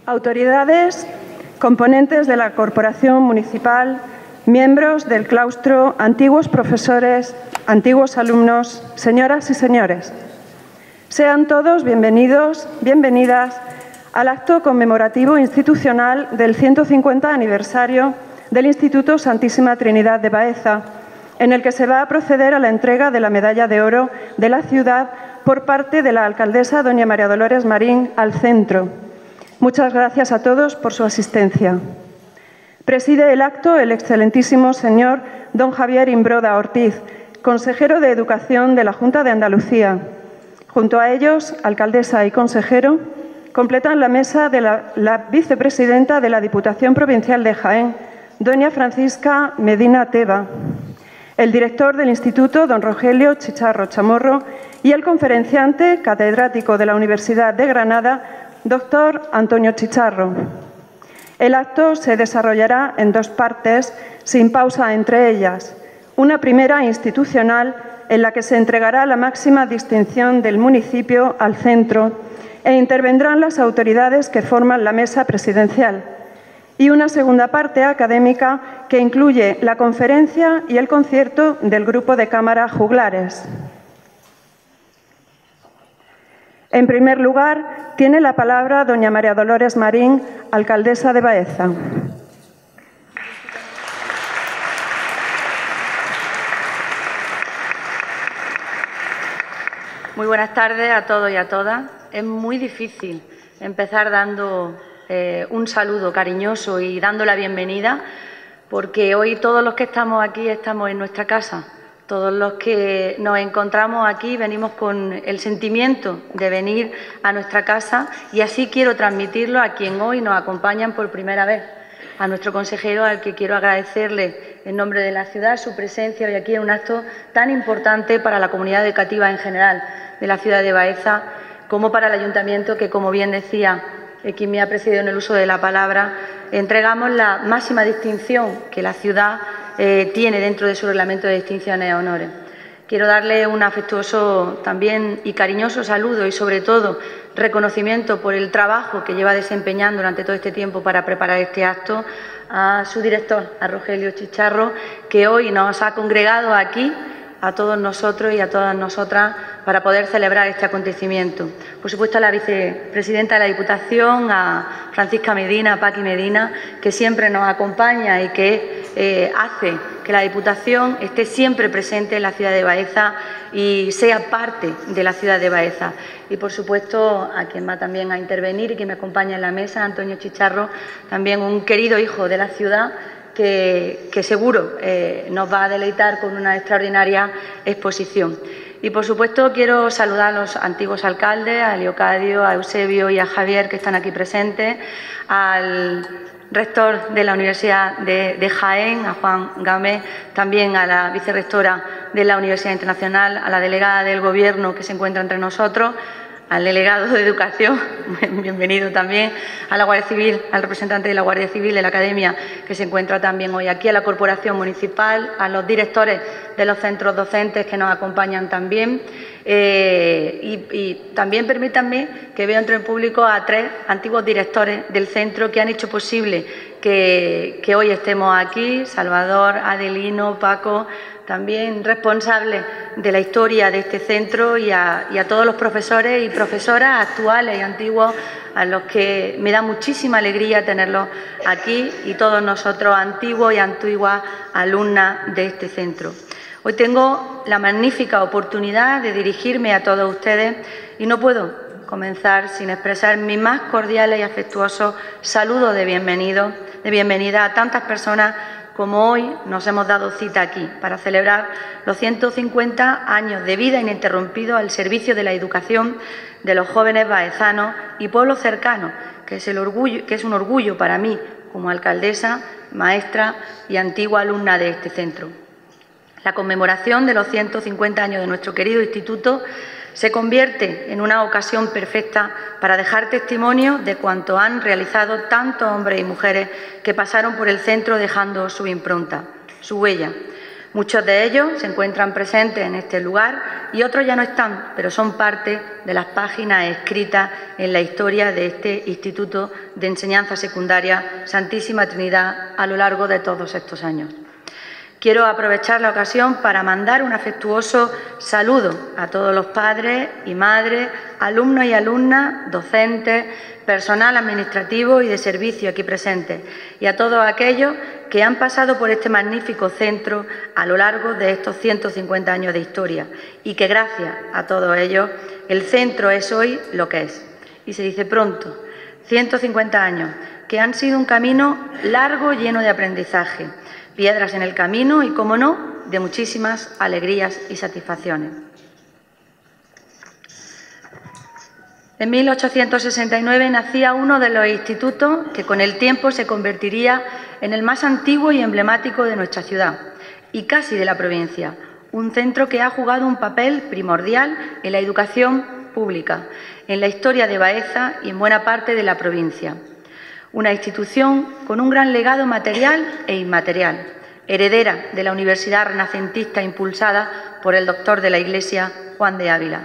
autoridades, componentes de la Corporación Municipal, miembros del claustro, antiguos profesores, antiguos alumnos, señoras y señores. Sean todos bienvenidos, bienvenidas al acto conmemorativo institucional del 150 aniversario del Instituto Santísima Trinidad de Baeza, en el que se va a proceder a la entrega de la Medalla de Oro de la ciudad por parte de la alcaldesa doña María Dolores Marín al centro. Muchas gracias a todos por su asistencia. Preside el acto el excelentísimo señor don Javier Imbroda Ortiz, consejero de Educación de la Junta de Andalucía. Junto a ellos, alcaldesa y consejero, completan la mesa de la vicepresidenta de la Diputación Provincial de Jaén, doña Francisca Medina Teba, el director del Instituto, don Rogelio Chicharro Chamorro, y el conferenciante catedrático de la Universidad de Granada, doctor Antonio Chicharro. El acto se desarrollará en dos partes, sin pausa entre ellas. Una primera institucional, en la que se entregará la máxima distinción del municipio al centro e intervendrán las autoridades que forman la mesa presidencial. Y una segunda parte académica que incluye la conferencia y el concierto del grupo de cámara Juglares. En primer lugar, tiene la palabra doña María Dolores Marín, alcaldesa de Baeza. Muy buenas tardes a todos y a todas. Es muy difícil empezar dando un saludo cariñoso y dando la bienvenida, porque hoy todos los que estamos aquí estamos en nuestra casa. Todos los que nos encontramos aquí venimos con el sentimiento de venir a nuestra casa y así quiero transmitirlo a quien hoy nos acompañan por primera vez, a nuestro consejero, al que quiero agradecerle en nombre de la ciudad su presencia hoy aquí en un acto tan importante para la comunidad educativa en general de la ciudad de Baeza, como para el ayuntamiento, que, como bien decía quien me ha precedido en el uso de la palabra, entregamos la máxima distinción que la ciudad tiene dentro de su reglamento de distinciones y honores. Quiero darle un afectuoso también y cariñoso saludo y, sobre todo, reconocimiento por el trabajo que lleva desempeñando durante todo este tiempo para preparar este acto a su director, a Rogelio Chicharro, que hoy nos ha congregado aquí a todos nosotros y a todas nosotras para poder celebrar este acontecimiento. Por supuesto, a la vicepresidenta de la Diputación, a Francisca Medina, a Paqui Medina, que siempre nos acompaña y que hace que la Diputación esté siempre presente en la ciudad de Baeza y sea parte de la ciudad de Baeza. Y, por supuesto, a quien va también a intervenir y que me acompaña en la mesa, Antonio Chicharro, también un querido hijo de la ciudad, que seguro nos va a deleitar con una extraordinaria exposición. Y, por supuesto, quiero saludar a los antiguos alcaldes, a Leocadio, a Eusebio y a Javier, que están aquí presentes, al rector de la Universidad de Jaén, a Juan Gámez, también a la vicerrectora de la Universidad Internacional, a la delegada del Gobierno que se encuentra entre nosotros, al delegado de Educación, bienvenido también, a la Guardia Civil, al representante de la Guardia Civil de la Academia, que se encuentra también hoy aquí, a la Corporación Municipal, a los directores de los centros docentes que nos acompañan también. Y también permítanme que veo entre el público a 3 antiguos directores del centro que han hecho posible que hoy estemos aquí: Salvador, Adelino, Paco, también responsables de la historia de este centro, y a todos los profesores y profesoras actuales y antiguos, a los que me da muchísima alegría tenerlos aquí, y todos nosotros antiguos y antiguas alumnas de este centro. Hoy tengo la magnífica oportunidad de dirigirme a todos ustedes y no puedo comenzar sin expresar mi más cordiales y afectuosos saludos de bienvenida a tantas personas como hoy nos hemos dado cita aquí para celebrar los 150 años de vida ininterrumpidos al servicio de la educación de los jóvenes baezanos y pueblos cercanos, que es un orgullo para mí como alcaldesa, maestra y antigua alumna de este centro. La conmemoración de los 150 años de nuestro querido instituto se convierte en una ocasión perfecta para dejar testimonio de cuanto han realizado tantos hombres y mujeres que pasaron por el centro dejando su impronta, su huella. Muchos de ellos se encuentran presentes en este lugar y otros ya no están, pero son parte de las páginas escritas en la historia de este Instituto de Enseñanza Secundaria Santísima Trinidad a lo largo de todos estos años. Quiero aprovechar la ocasión para mandar un afectuoso saludo a todos los padres y madres, alumnos y alumnas, docentes, personal administrativo y de servicio aquí presentes, y a todos aquellos que han pasado por este magnífico centro a lo largo de estos 150 años de historia, y que gracias a todos ellos el centro es hoy lo que es. Y se dice pronto, 150 años, que han sido un camino largo, lleno de aprendizaje, piedras en el camino y, como no, de muchísimas alegrías y satisfacciones. En 1869 nacía uno de los institutos que con el tiempo se convertiría en el más antiguo y emblemático de nuestra ciudad y casi de la provincia, un centro que ha jugado un papel primordial en la educación pública, en la historia de Baeza y en buena parte de la provincia. Una institución con un gran legado material e inmaterial, heredera de la Universidad Renacentista impulsada por el doctor de la Iglesia, Juan de Ávila.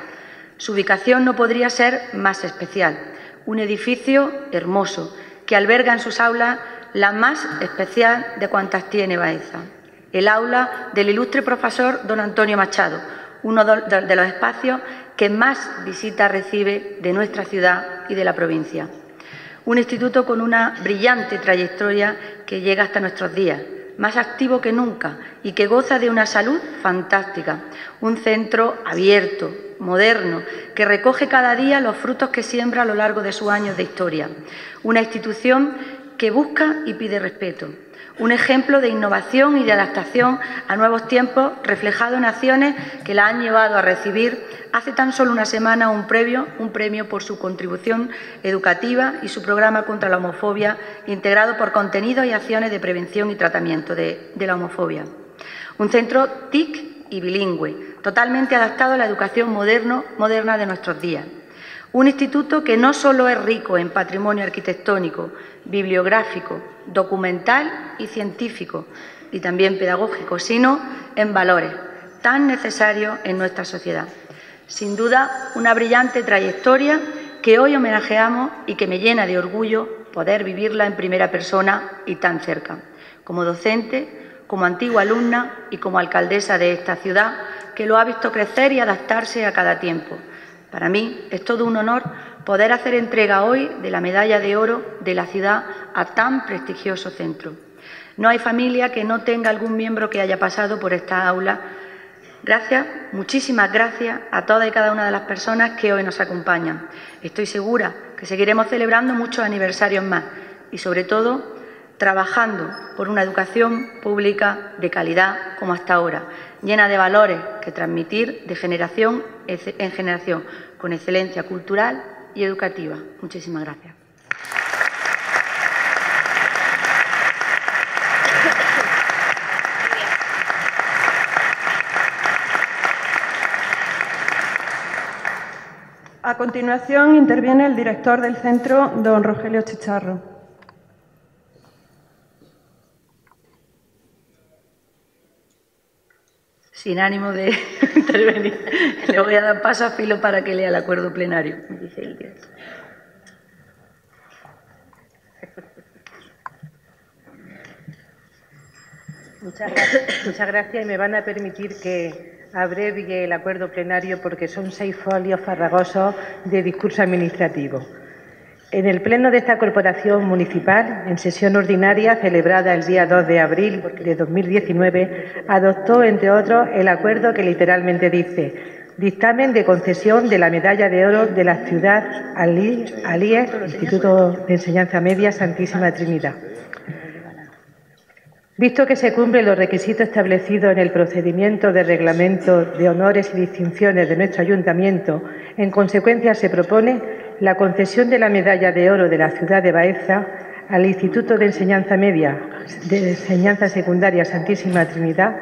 Su ubicación no podría ser más especial, un edificio hermoso que alberga en sus aulas la más especial de cuantas tiene Baeza, el aula del ilustre profesor don Antonio Machado, uno de los espacios que más visitas recibe de nuestra ciudad y de la provincia. Un instituto con una brillante trayectoria que llega hasta nuestros días, más activo que nunca y que goza de una salud fantástica. Un centro abierto, moderno, que recoge cada día los frutos que siembra a lo largo de sus años de historia. Una institución que busca y pide respeto. Un ejemplo de innovación y de adaptación a nuevos tiempos reflejado en acciones que la han llevado a recibir hace tan solo una semana un premio por su contribución educativa y su programa contra la homofobia, integrado por contenidos y acciones de prevención y tratamiento de la homofobia. Un centro TIC y bilingüe, totalmente adaptado a la educación moderna de nuestros días. Un instituto que no solo es rico en patrimonio arquitectónico, bibliográfico, documental y científico, y también pedagógico, sino en valores tan necesarios en nuestra sociedad. Sin duda, una brillante trayectoria que hoy homenajeamos y que me llena de orgullo poder vivirla en primera persona y tan cerca, como docente, como antigua alumna y como alcaldesa de esta ciudad, que lo ha visto crecer y adaptarse a cada tiempo. Para mí es todo un honor poder hacer entrega hoy de la medalla de oro de la ciudad a tan prestigioso centro. No hay familia que no tenga algún miembro que haya pasado por esta aula. Gracias, muchísimas gracias a todas y cada una de las personas que hoy nos acompañan. Estoy segura que seguiremos celebrando muchos aniversarios más y, sobre todo, trabajando por una educación pública de calidad como hasta ahora, llena de valores que transmitir de generación en generación, con excelencia cultural y educativa. Muchísimas gracias. A continuación interviene el director del centro, don Rogelio Chicharro. Sin ánimo de intervenir, le voy a dar paso a Filo para que lea el acuerdo plenario, me dice el director. Muchas gracias y me van a permitir que abrevie el acuerdo plenario porque son 6 folios farragosos de discurso administrativo. En el Pleno de esta Corporación Municipal, en sesión ordinaria celebrada el día 2 de abril de 2019, adoptó, entre otros, el acuerdo que literalmente dice: dictamen de concesión de la Medalla de Oro de la Ciudad ALIE, Instituto de Enseñanza Media Santísima Trinidad. Visto que se cumplen los requisitos establecidos en el procedimiento de reglamento de honores y distinciones de nuestro ayuntamiento, en consecuencia se propone la concesión de la Medalla de Oro de la Ciudad de Baeza al Instituto de Enseñanza Media de Enseñanza Secundaria Santísima Trinidad,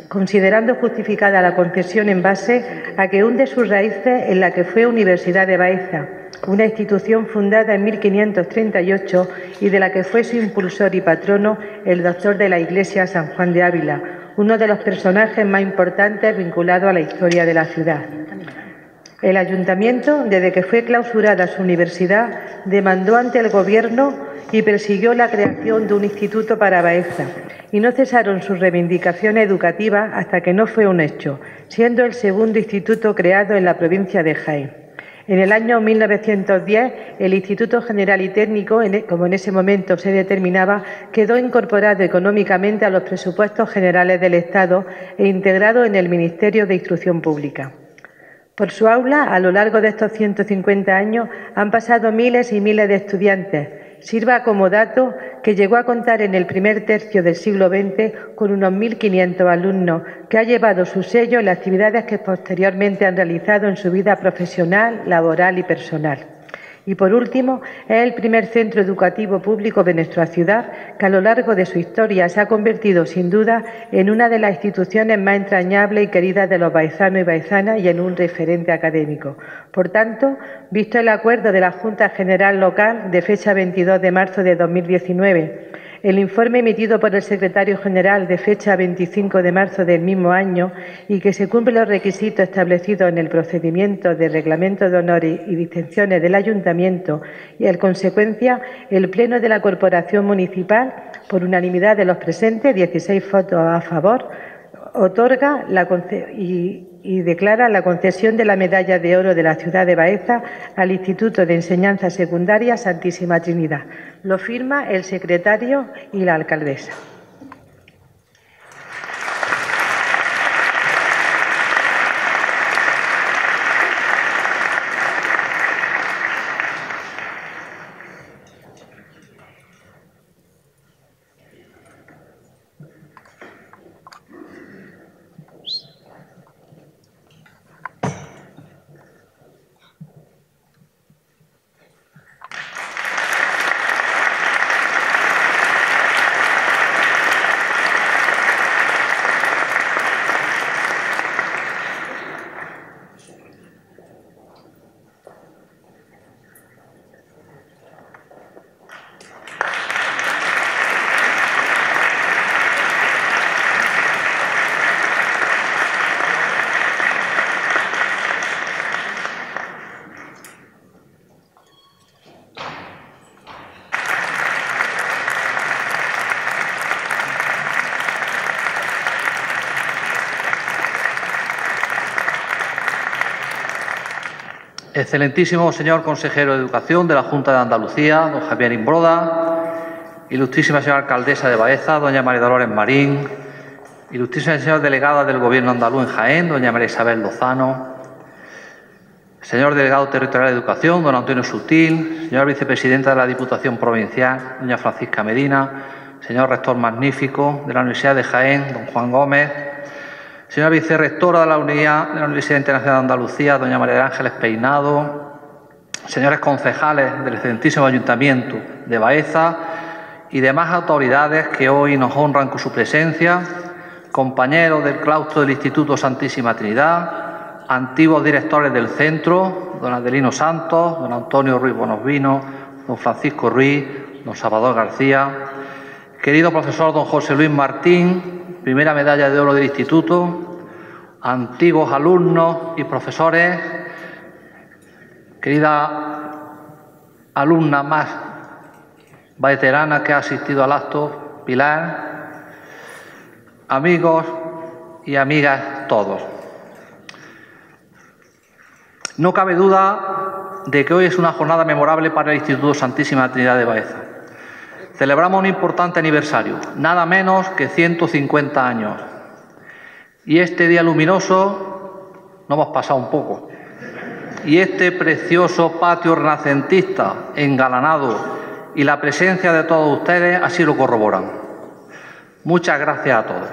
considerando justificada la concesión en base a que hunde sus raíces en la que fue Universidad de Baeza, una institución fundada en 1538 y de la que fue su impulsor y patrono el doctor de la Iglesia San Juan de Ávila, uno de los personajes más importantes vinculados a la historia de la ciudad. El Ayuntamiento, desde que fue clausurada su universidad, demandó ante el Gobierno y persiguió la creación de un instituto para Baeza, y no cesaron sus reivindicaciones educativas hasta que no fue un hecho, siendo el segundo instituto creado en la provincia de Jaén. En el año 1910, el Instituto General y Técnico, como en ese momento se determinaba, quedó incorporado económicamente a los presupuestos generales del Estado e integrado en el Ministerio de Instrucción Pública. Por su aula, a lo largo de estos 150 años, han pasado miles y miles de estudiantes. Sirva como dato que llegó a contar en el primer tercio del siglo XX con unos 1.500 alumnos, que ha llevado su sello en las actividades que posteriormente han realizado en su vida profesional, laboral y personal. Y por último, es el primer centro educativo público de nuestra ciudad que a lo largo de su historia se ha convertido sin duda en una de las instituciones más entrañables y queridas de los baezanos y baezanas y en un referente académico. Por tanto, visto el acuerdo de la Junta General Local de fecha 22 de marzo de 2019, el informe emitido por el Secretario General de fecha 25 de marzo del mismo año y que se cumplen los requisitos establecidos en el procedimiento de reglamento de honores y distinciones del Ayuntamiento y, en consecuencia, el Pleno de la Corporación Municipal, por unanimidad de los presentes, 16 votos a favor, otorga y declara la concesión de la Medalla de Oro de la ciudad de Baeza al Instituto de Enseñanza Secundaria Santísima Trinidad. Lo firma el secretario y la alcaldesa. Excelentísimo señor consejero de Educación de la Junta de Andalucía, don Javier Imbroda, ilustrísima señora alcaldesa de Baeza, doña María Dolores Marín, ilustrísima señora delegada del Gobierno andaluz en Jaén, doña María Isabel Lozano, señor delegado territorial de Educación, don Antonio Sutil, señora vicepresidenta de la Diputación Provincial, doña Francisca Medina, señor rector magnífico de la Universidad de Jaén, don Juan Gómez, señora vicerrectora de la Universidad Internacional de Andalucía, doña María de Ángeles Peinado, señores concejales del excelentísimo Ayuntamiento de Baeza y demás autoridades que hoy nos honran con su presencia, compañeros del claustro del Instituto Santísima Trinidad, antiguos directores del centro, don Adelino Santos, don Antonio Ruiz Bonosvino, don Francisco Ruiz, don Salvador García, querido profesor don José Luis Martín, primera medalla de oro del Instituto, antiguos alumnos y profesores, querida alumna más veterana que ha asistido al acto, Pilar, amigos y amigas todos. No cabe duda de que hoy es una jornada memorable para el Instituto Santísima Trinidad de Baeza. Celebramos un importante aniversario, nada menos que 150 años. Y este día luminoso nos hemos pasado un poco. Y este precioso patio renacentista engalanado y la presencia de todos ustedes así lo corroboran. Muchas gracias a todos.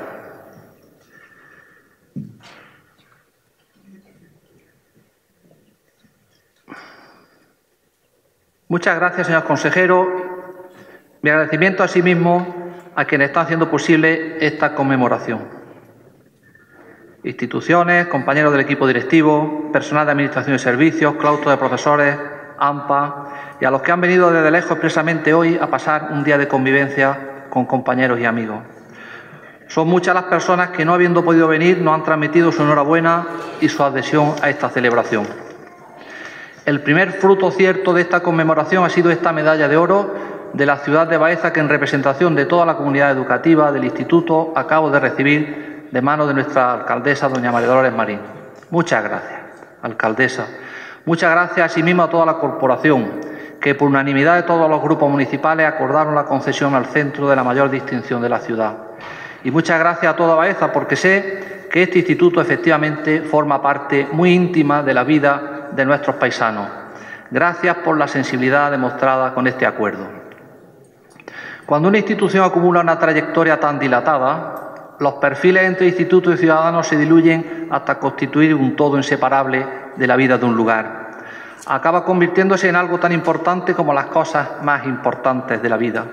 Muchas gracias, señor consejero. Mi agradecimiento asimismo a quienes están haciendo posible esta conmemoración. Instituciones, compañeros del equipo directivo, personal de Administración y Servicios, claustro de profesores, AMPA y a los que han venido desde lejos expresamente hoy a pasar un día de convivencia con compañeros y amigos. Son muchas las personas que, no habiendo podido venir, nos han transmitido su enhorabuena y su adhesión a esta celebración. El primer fruto cierto de esta conmemoración ha sido esta medalla de oro de la ciudad de Baeza, que en representación de toda la comunidad educativa del Instituto acabo de recibir de manos de nuestra alcaldesa, doña María Dolores Marín. Muchas gracias, alcaldesa. Muchas gracias asimismo a toda la corporación, que por unanimidad de todos los grupos municipales acordaron la concesión al centro de la mayor distinción de la ciudad. Y muchas gracias a toda Baeza, porque sé que este instituto efectivamente forma parte muy íntima de la vida de nuestros paisanos. Gracias por la sensibilidad demostrada con este acuerdo. Cuando una institución acumula una trayectoria tan dilatada, los perfiles entre instituto y ciudadanos se diluyen hasta constituir un todo inseparable de la vida de un lugar. Acaba convirtiéndose en algo tan importante como las cosas más importantes de la vida,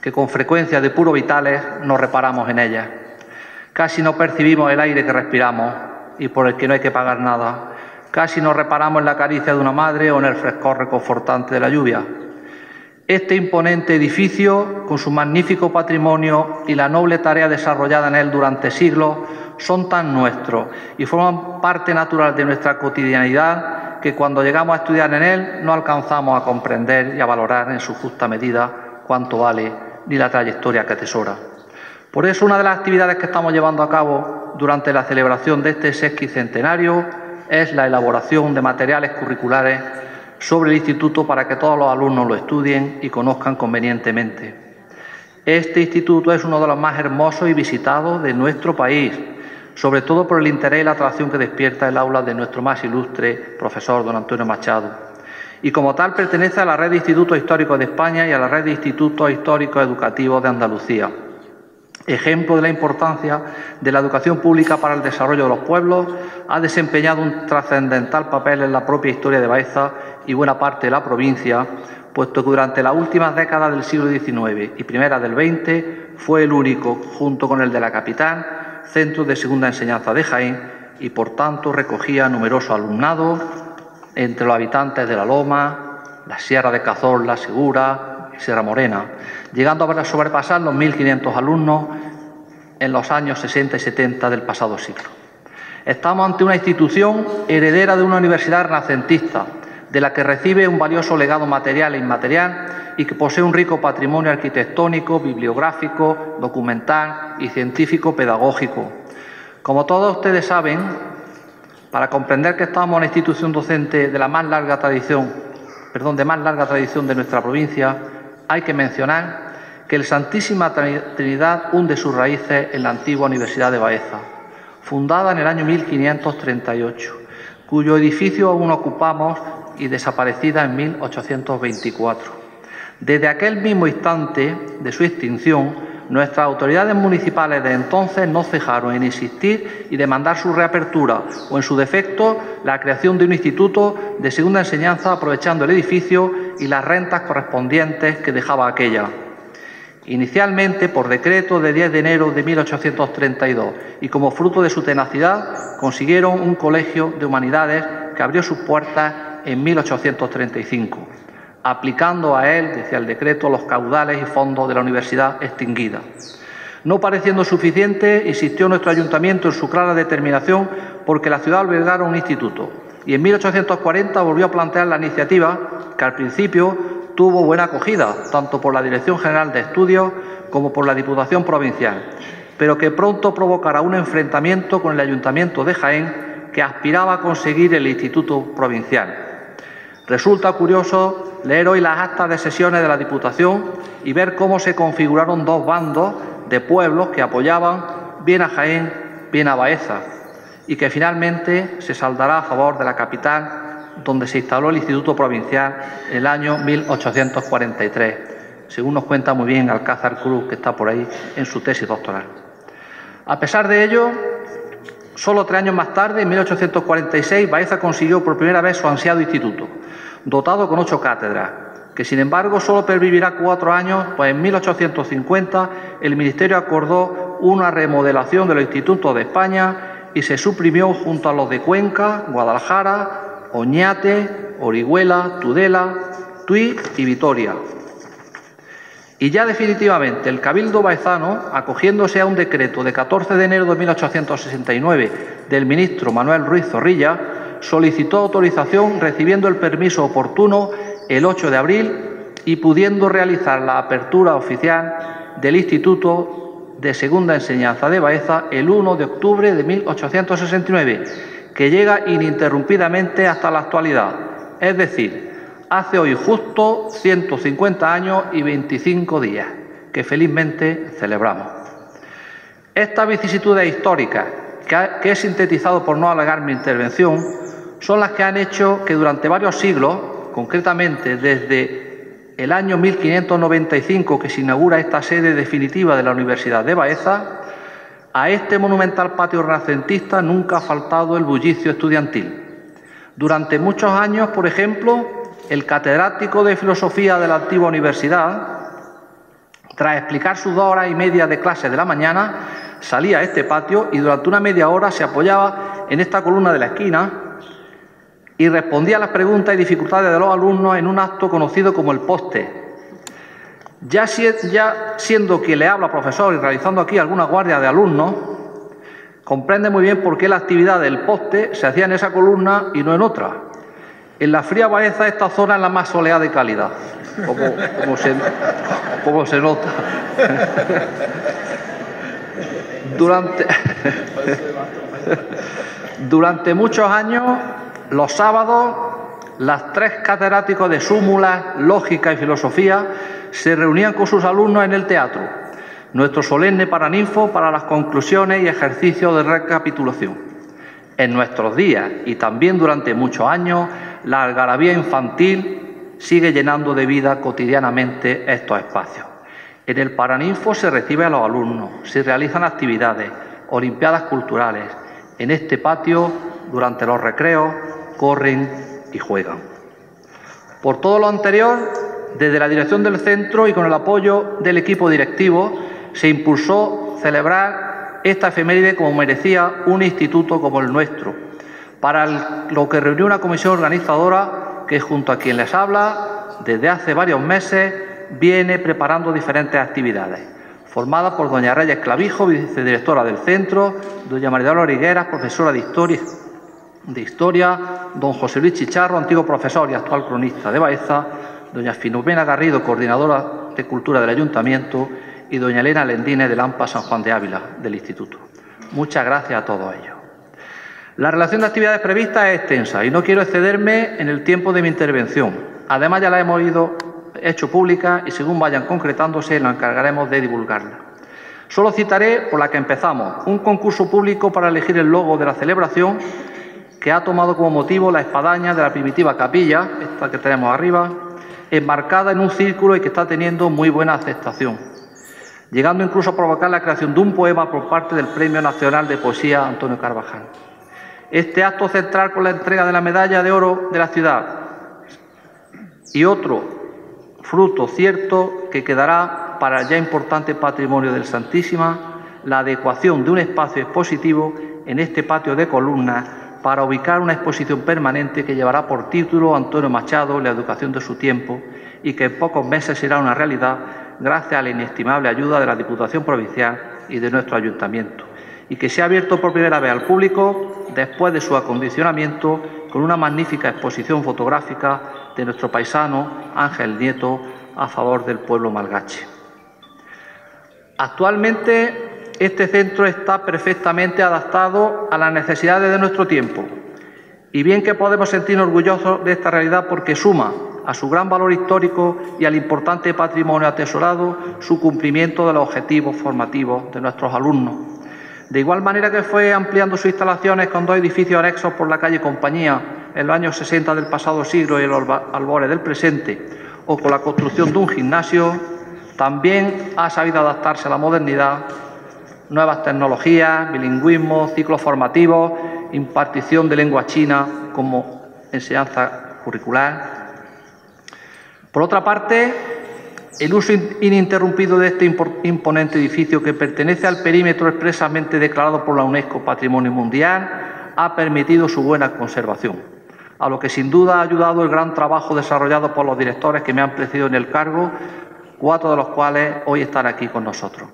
que con frecuencia de puro vitales nos reparamos en ellas. Casi no percibimos el aire que respiramos y por el que no hay que pagar nada. Casi nos reparamos en la caricia de una madre o en el frescor reconfortante de la lluvia. Este imponente edificio, con su magnífico patrimonio y la noble tarea desarrollada en él durante siglos, son tan nuestros y forman parte natural de nuestra cotidianidad que cuando llegamos a estudiar en él no alcanzamos a comprender y a valorar en su justa medida cuánto vale ni la trayectoria que atesora. Por eso, una de las actividades que estamos llevando a cabo durante la celebración de este sesquicentenario es la elaboración de materiales curriculares sobre el instituto para que todos los alumnos lo estudien y conozcan convenientemente. Este instituto es uno de los más hermosos y visitados de nuestro país, sobre todo por el interés y la atracción que despierta el aula de nuestro más ilustre profesor, don Antonio Machado. Y como tal pertenece a la Red de Institutos Históricos de España y a la Red de Institutos Históricos Educativos de Andalucía. Ejemplo de la importancia de la educación pública para el desarrollo de los pueblos, ha desempeñado un trascendental papel en la propia historia de Baeza y buena parte de la provincia, puesto que durante las últimas décadas del siglo XIX y primeras del XX fue el único, junto con el de la capital, centro de segunda enseñanza de Jaén y por tanto recogía numeroso alumnado entre los habitantes de La Loma, la Sierra de Cazorla, La Segura, Sierra Morena, llegando a sobrepasar los 1.500 alumnos en los años 60 y 70 del pasado siglo. Estamos ante una institución heredera de una universidad renacentista, de la que recibe un valioso legado material e inmaterial y que posee un rico patrimonio arquitectónico, bibliográfico, documental y científico-pedagógico. Como todos ustedes saben, para comprender que estamos en una institución docente de más larga tradición de nuestra provincia, hay que mencionar que el Santísima Trinidad hunde sus raíces en la antigua Universidad de Baeza, fundada en el año 1538, cuyo edificio aún ocupamos y desaparecida en 1824. Desde aquel mismo instante de su extinción, nuestras autoridades municipales de entonces no cejaron en insistir y demandar su reapertura o, en su defecto, la creación de un instituto de segunda enseñanza aprovechando el edificio y las rentas correspondientes que dejaba aquella. Inicialmente, por decreto de 10 de enero de 1832 y como fruto de su tenacidad, consiguieron un colegio de humanidades que abrió sus puertas en 1835, aplicando a él, decía el decreto, los caudales y fondos de la universidad extinguida. No pareciendo suficiente, insistió nuestro ayuntamiento en su clara determinación porque la ciudad albergara un instituto, y en 1840 volvió a plantear la iniciativa, que al principio tuvo buena acogida, tanto por la Dirección General de Estudios como por la Diputación Provincial, pero que pronto provocará un enfrentamiento con el Ayuntamiento de Jaén, que aspiraba a conseguir el Instituto Provincial. Resulta curioso leer hoy las actas de sesiones de la Diputación y ver cómo se configuraron dos bandos de pueblos que apoyaban bien a Jaén, bien a Baeza, y que finalmente se saldará a favor de la capital, donde se instaló el Instituto Provincial en el año 1843, según nos cuenta muy bien Alcázar Cruz, que está por ahí en su tesis doctoral. A pesar de ello, solo 3 años más tarde, en 1846, Baeza consiguió por primera vez su ansiado instituto, dotado con 8 cátedras, que sin embargo solo pervivirá 4 años, pues en 1850 el Ministerio acordó una remodelación de los institutos de España y se suprimió junto a los de Cuenca, Guadalajara, Oñate, Orihuela, Tudela, Tui y Vitoria. Y ya definitivamente el Cabildo baezano, acogiéndose a un decreto de 14 de enero de 1869 del ministro Manuel Ruiz Zorrilla, solicitó autorización recibiendo el permiso oportuno el 8 de abril y pudiendo realizar la apertura oficial del Instituto de Segunda Enseñanza de Baeza el 1 de octubre de 1869, que llega ininterrumpidamente hasta la actualidad, es decir, hace hoy justo 150 años y 25 días, que felizmente celebramos. Estas vicisitudes históricas, que he sintetizado por no alargar mi intervención, son las que han hecho que durante varios siglos, concretamente desde el año 1595 que se inaugura esta sede definitiva de la Universidad de Baeza, a este monumental patio renacentista nunca ha faltado el bullicio estudiantil. Durante muchos años, por ejemplo, el catedrático de Filosofía de la antigua universidad, tras explicar sus 2 horas y media de clase de la mañana, salía a este patio y durante una media hora se apoyaba en esta columna de la esquina y respondía a las preguntas y dificultades de los alumnos en un acto conocido como el poste. Ya siendo quien le habla profesor y realizando aquí alguna guardia de alumnos, comprende muy bien por qué la actividad del poste se hacía en esa columna y no en otra. En la fría Baeza esta zona es la más soleada y cálida, como se nota. Durante muchos años, los sábados, las 3 catedráticos de súmulas, lógica y filosofía se reunían con sus alumnos en el teatro, nuestro solemne paraninfo para las conclusiones y ejercicios de recapitulación. En nuestros días y también durante muchos años, la algarabía infantil sigue llenando de vida cotidianamente estos espacios. En el Paraninfo se recibe a los alumnos, se realizan actividades, olimpiadas culturales. En este patio, durante los recreos, corren y juegan. Por todo lo anterior, desde la dirección del centro y con el apoyo del equipo directivo, se impulsó celebrar esta efeméride como merecía un instituto como el nuestro, para lo que reunió una comisión organizadora que, junto a quien les habla, desde hace varios meses viene preparando diferentes actividades, formada por doña Reyes Clavijo, vicedirectora del centro, doña María Dolores Higueras, profesora de Historia, don José Luis Chicharro, antiguo profesor y actual cronista de Baeza, doña Filomena Garrido, coordinadora de Cultura del Ayuntamiento, y doña Elena Lendines del AMPA San Juan de Ávila del Instituto. Muchas gracias a todos ellos. La relación de actividades previstas es extensa y no quiero excederme en el tiempo de mi intervención. Además, ya la hemos hecho pública y según vayan concretándose, nos encargaremos de divulgarla. Solo citaré por la que empezamos, un concurso público para elegir el logo de la celebración que ha tomado como motivo la espadaña de la primitiva capilla, esta que tenemos arriba, enmarcada en un círculo y que está teniendo muy buena aceptación, llegando incluso a provocar la creación de un poema por parte del Premio Nacional de Poesía Antonio Carvajal. Este acto central con la entrega de la medalla de oro de la ciudad y otro fruto cierto que quedará para el ya importante patrimonio del Santísima, la adecuación de un espacio expositivo en este patio de columnas para ubicar una exposición permanente que llevará por título Antonio Machado, la educación de su tiempo, y que en pocos meses será una realidad gracias a la inestimable ayuda de la Diputación Provincial y de nuestro Ayuntamiento, y que se ha abierto por primera vez al público después de su acondicionamiento con una magnífica exposición fotográfica de nuestro paisano Ángel Nieto a favor del pueblo malgache. Actualmente, este centro está perfectamente adaptado a las necesidades de nuestro tiempo, y bien que podemos sentirnos orgullosos de esta realidad porque suma a su gran valor histórico y al importante patrimonio atesorado su cumplimiento de los objetivos formativos de nuestros alumnos. De igual manera que fue ampliando sus instalaciones con 2 edificios anexos por la calle Compañía en los años 60 del pasado siglo y en los albores del presente, o con la construcción de un gimnasio, también ha sabido adaptarse a la modernidad, nuevas tecnologías, bilingüismo, ciclos formativos, impartición de lengua china como enseñanza curricular. Por otra parte, el uso ininterrumpido de este imponente edificio, que pertenece al perímetro expresamente declarado por la UNESCO Patrimonio Mundial, ha permitido su buena conservación, a lo que sin duda ha ayudado el gran trabajo desarrollado por los directores que me han precedido en el cargo, 4 de los cuales hoy están aquí con nosotros.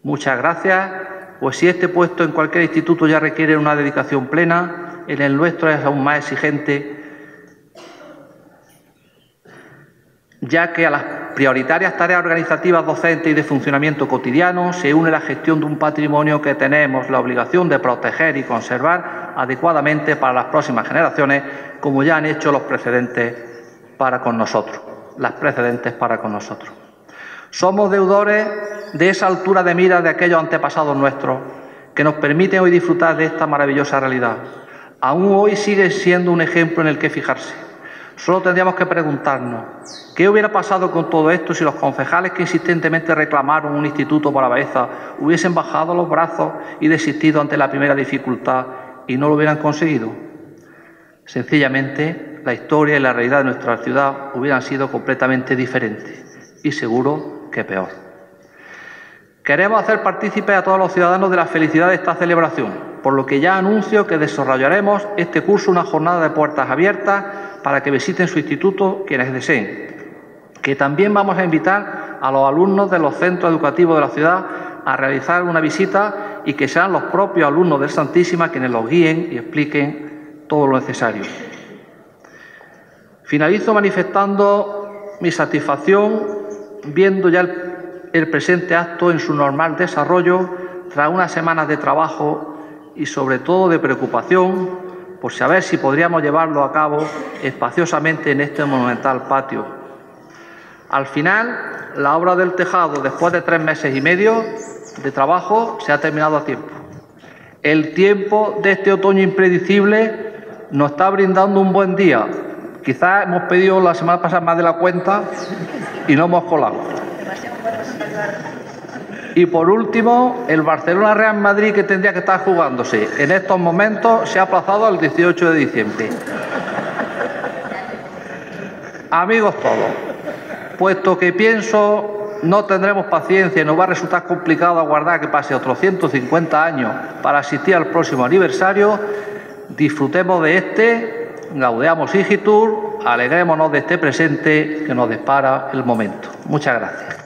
Muchas gracias, pues si este puesto en cualquier instituto ya requiere una dedicación plena, en el nuestro es aún más exigente, ya que a las prioritarias tareas organizativas docentes y de funcionamiento cotidiano se une la gestión de un patrimonio que tenemos la obligación de proteger y conservar adecuadamente para las próximas generaciones, como ya han hecho los precedentes para con nosotros. Somos deudores de esa altura de mira de aquellos antepasados nuestros que nos permiten hoy disfrutar de esta maravillosa realidad. Aún hoy sigue siendo un ejemplo en el que fijarse. Solo tendríamos que preguntarnos qué hubiera pasado con todo esto si los concejales que insistentemente reclamaron un instituto para Baeza hubiesen bajado los brazos y desistido ante la primera dificultad y no lo hubieran conseguido. Sencillamente, la historia y la realidad de nuestra ciudad hubieran sido completamente diferentes y seguro que peor. Queremos hacer partícipes a todos los ciudadanos de la felicidad de esta celebración, por lo que ya anuncio que desarrollaremos este curso una jornada de puertas abiertas para que visiten su instituto quienes deseen, que también vamos a invitar a los alumnos de los centros educativos de la ciudad a realizar una visita y que sean los propios alumnos del Santísima quienes los guíen y expliquen todo lo necesario. Finalizo manifestando mi satisfacción viendo ya el presente acto en su normal desarrollo tras unas semanas de trabajo y sobre todo de preocupación por saber si podríamos llevarlo a cabo espaciosamente en este monumental patio. Al final, la obra del tejado, después de 3 meses y medio de trabajo, se ha terminado a tiempo. El tiempo de este otoño impredecible nos está brindando un buen día. Quizás hemos pedido la semana pasada más de la cuenta y no hemos colado. Y por último, el Barcelona-Real Madrid, que tendría que estar jugándose en estos momentos, se ha aplazado al 18 de diciembre. Amigos todos, puesto que pienso no tendremos paciencia y nos va a resultar complicado aguardar que pase otros 150 años para asistir al próximo aniversario, disfrutemos de este, gaudeamos igitur, alegrémonos de este presente que nos depara el momento. Muchas gracias.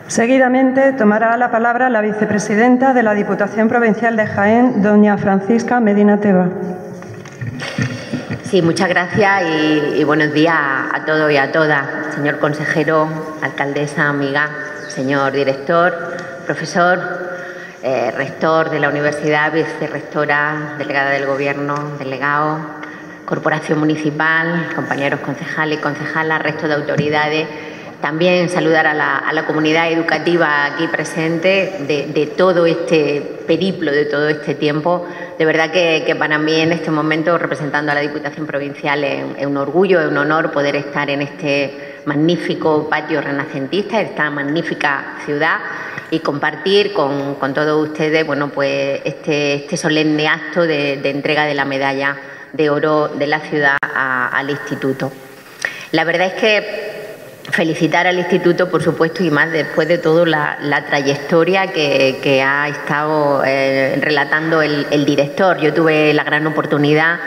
Seguidamente tomará la palabra la vicepresidenta de la Diputación Provincial de Jaén, doña Francisca Medina Teba. Sí, muchas gracias y buenos días a todos y a todas. Señor consejero, alcaldesa, amiga, señor director, profesor, rector de la universidad, vicerrectora, delegada del Gobierno, delegado, corporación municipal, compañeros concejales y concejalas, resto de autoridades. También saludar a la comunidad educativa aquí presente de todo este periplo, de todo este tiempo. De verdad que para mí en este momento, representando a la Diputación Provincial, es un orgullo, es un honor poder estar en este magnífico patio renacentista, esta magnífica ciudad, y compartir con todos ustedes pues este solemne acto de entrega de la medalla de oro de la ciudad al Instituto. La verdad es que felicitar al Instituto, por supuesto, y más después de todo la trayectoria que ha estado relatando el director. Yo tuve la gran oportunidad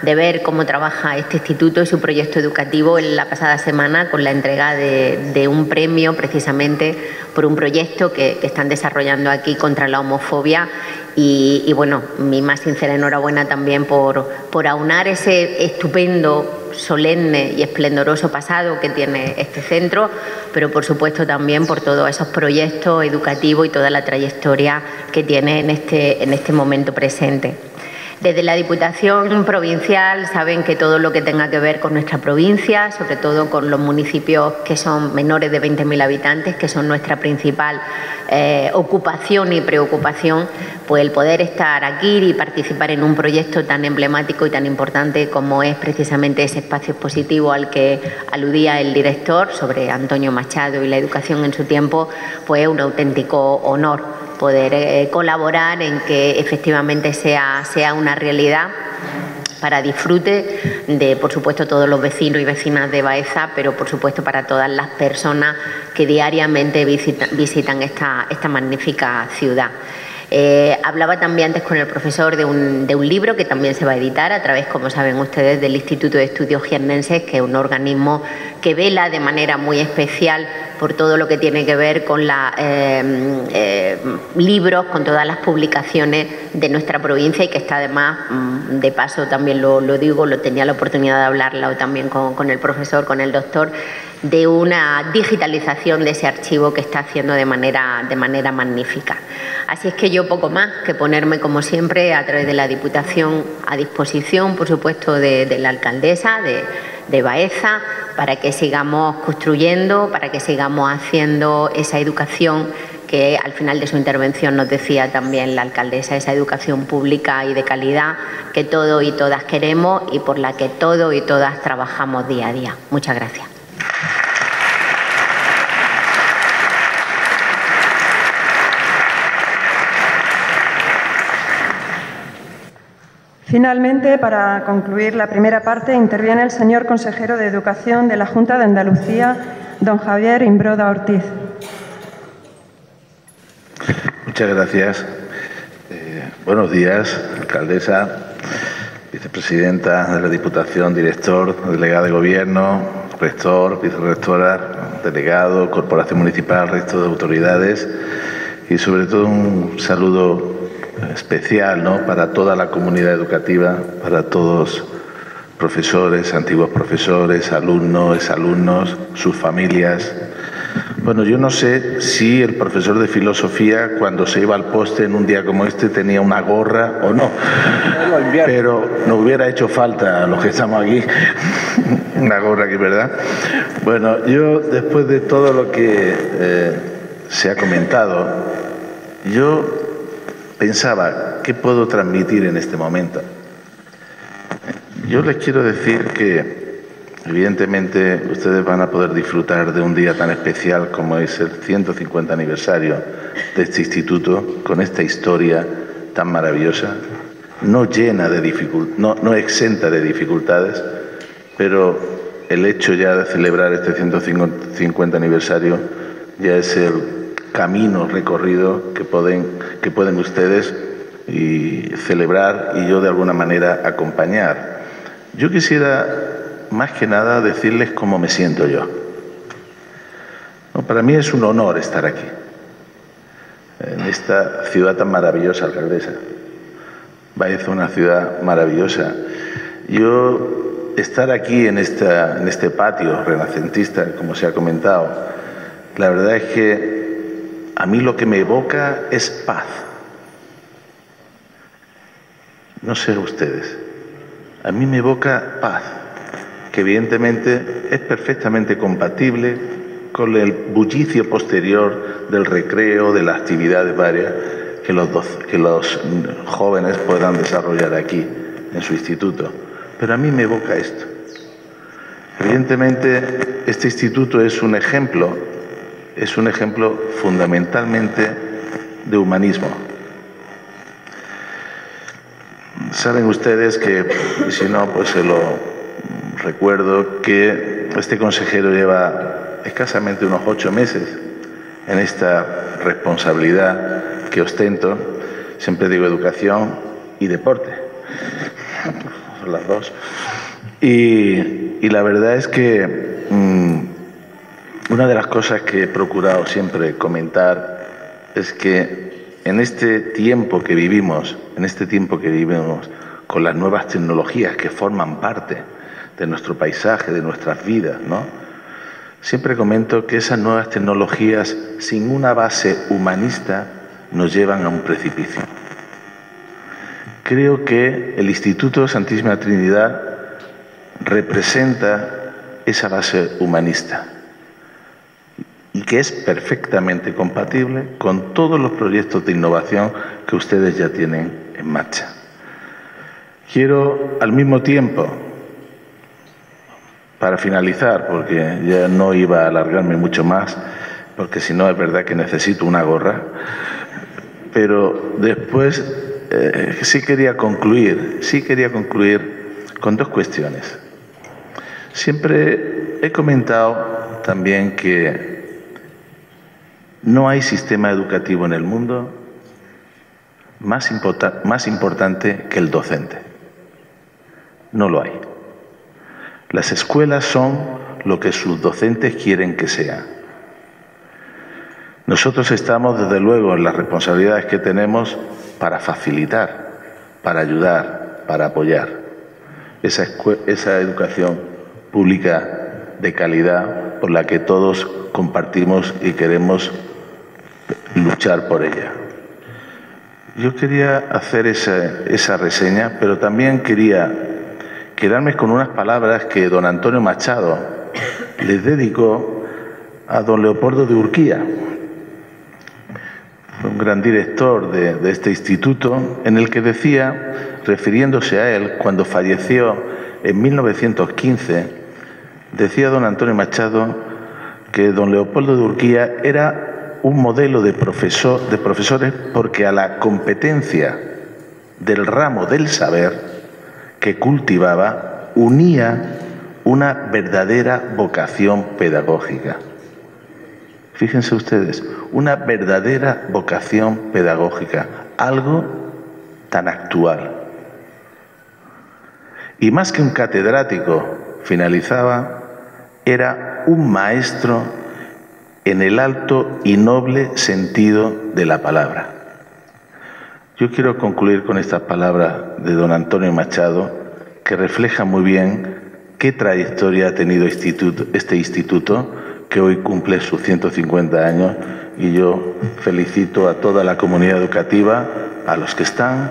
de ver cómo trabaja este instituto y su proyecto educativo en la pasada semana con la entrega de un premio precisamente por un proyecto que están desarrollando aquí contra la homofobia. Y bueno, mi más sincera enhorabuena también por aunar ese estupendo, solemne y esplendoroso pasado que tiene este centro, pero por supuesto también por todos esos proyectos educativos y toda la trayectoria que tiene en este momento presente. Desde la Diputación Provincial saben que todo lo que tenga que ver con nuestra provincia, sobre todo con los municipios que son menores de 20.000 habitantes, que son nuestra principal ocupación y preocupación, pues el poder estar aquí y participar en un proyecto tan emblemático y tan importante como es precisamente ese espacio expositivo al que aludía el director sobre Antonio Machado y la educación en su tiempo, pues es un auténtico honor poder colaborar en que efectivamente sea una realidad para disfrute de, por supuesto, todos los vecinos y vecinas de Baeza, pero por supuesto para todas las personas que diariamente visitan esta magnífica ciudad. Hablaba también antes con el profesor de un libro que también se va a editar a través, como saben ustedes, del Instituto de Estudios Jiennenses, que es un organismo que vela de manera muy especial por todo lo que tiene que ver con libros, con todas las publicaciones de nuestra provincia, y que está además, de paso también lo digo, tenía la oportunidad de hablarlo también con el profesor, con el doctor, de una digitalización de ese archivo que está haciendo de manera magnífica. Así es que yo poco más que ponerme, como siempre, a través de la Diputación a disposición, por supuesto, de la alcaldesa de Baeza, para que sigamos construyendo, para que sigamos haciendo esa educación que al final de su intervención nos decía también la alcaldesa, esa educación pública y de calidad que todos y todas queremos y por la que todos y todas trabajamos día a día. Muchas gracias. Finalmente, para concluir la primera parte, interviene el señor consejero de Educación de la Junta de Andalucía, don Javier Imbroda Ortiz. Muchas gracias. Buenos días, alcaldesa, vicepresidenta de la Diputación, director, delegada de Gobierno, rector, vicerrectora, delegado, corporación municipal, resto de autoridades y sobre todo un saludo especial, ¿no?, para toda la comunidad educativa, para todos profesores, antiguos profesores, alumnos, exalumnos, sus familias. Bueno, yo no sé si el profesor de filosofía, cuando se iba al poste en un día como este, tenía una gorra o no, pero nos hubiera hecho falta a los que estamos aquí una gorra aquí, ¿verdad? Bueno, yo después de todo lo que se ha comentado, yo pensaba, ¿qué puedo transmitir en este momento? Yo les quiero decir que, evidentemente, ustedes van a poder disfrutar de un día tan especial como es el 150 aniversario de este instituto, con esta historia tan maravillosa, no llena de no exenta de dificultades, pero el hecho ya de celebrar este 150 aniversario ya es el camino recorrido que pueden ustedes y celebrar y yo de alguna manera acompañar. Yo quisiera más que nada decirles cómo me siento yo. No, para mí es un honor estar aquí, en esta ciudad tan maravillosa, alcaldesa. Baeza, una ciudad maravillosa. Yo estar aquí en este patio renacentista, como se ha comentado, la verdad es que a mí lo que me evoca es paz. No sé ustedes. A mí me evoca paz, que evidentemente es perfectamente compatible con el bullicio posterior del recreo, de las actividades varias que los jóvenes puedan desarrollar aquí, en su instituto. Pero a mí me evoca esto. Evidentemente, este instituto es un ejemplo fundamentalmente de humanismo. Saben ustedes que, y si no, pues se lo recuerdo, que este consejero lleva escasamente unos 8 meses en esta responsabilidad que ostento. Siempre digo educación y deporte, son las dos. Y la verdad es que una de las cosas que he procurado siempre comentar es que en este tiempo que vivimos, con las nuevas tecnologías que forman parte de nuestro paisaje, de nuestras vidas, ¿no?, siempre comento que esas nuevas tecnologías, sin una base humanista, nos llevan a un precipicio. Creo que el Instituto Santísima Trinidad representa esa base humanista y que es perfectamente compatible con todos los proyectos de innovación que ustedes ya tienen en marcha. Quiero, al mismo tiempo, para finalizar, porque ya no iba a alargarme mucho más, porque si no es verdad que necesito una gorra, pero después sí quería concluir con dos cuestiones. Siempre he comentado también que no hay sistema educativo en el mundo más importante que el docente. No lo hay. Las escuelas son lo que sus docentes quieren que sean. Nosotros estamos, desde luego, en las responsabilidades que tenemos para facilitar, para ayudar, para apoyar esa educación pública de calidad por la que todos compartimos y queremos luchar por ella. Yo quería hacer esa reseña, pero también quería quedarme con unas palabras que don Antonio Machado les dedicó a don Leopoldo de Urquía, un gran director de este instituto, en el que decía, refiriéndose a él, cuando falleció en 1915, decía don Antonio Machado que don Leopoldo de Urquía era un modelo de profesores porque a la competencia del ramo del saber que cultivaba unía una verdadera vocación pedagógica. Fíjense ustedes, una verdadera vocación pedagógica, algo tan actual. Y más que un catedrático, finalizaba, era un maestro en el alto y noble sentido de la palabra. Yo quiero concluir con estas palabras de don Antonio Machado, que refleja muy bien qué trayectoria ha tenido este instituto, que hoy cumple sus 150 años, y yo felicito a toda la comunidad educativa, a los que están,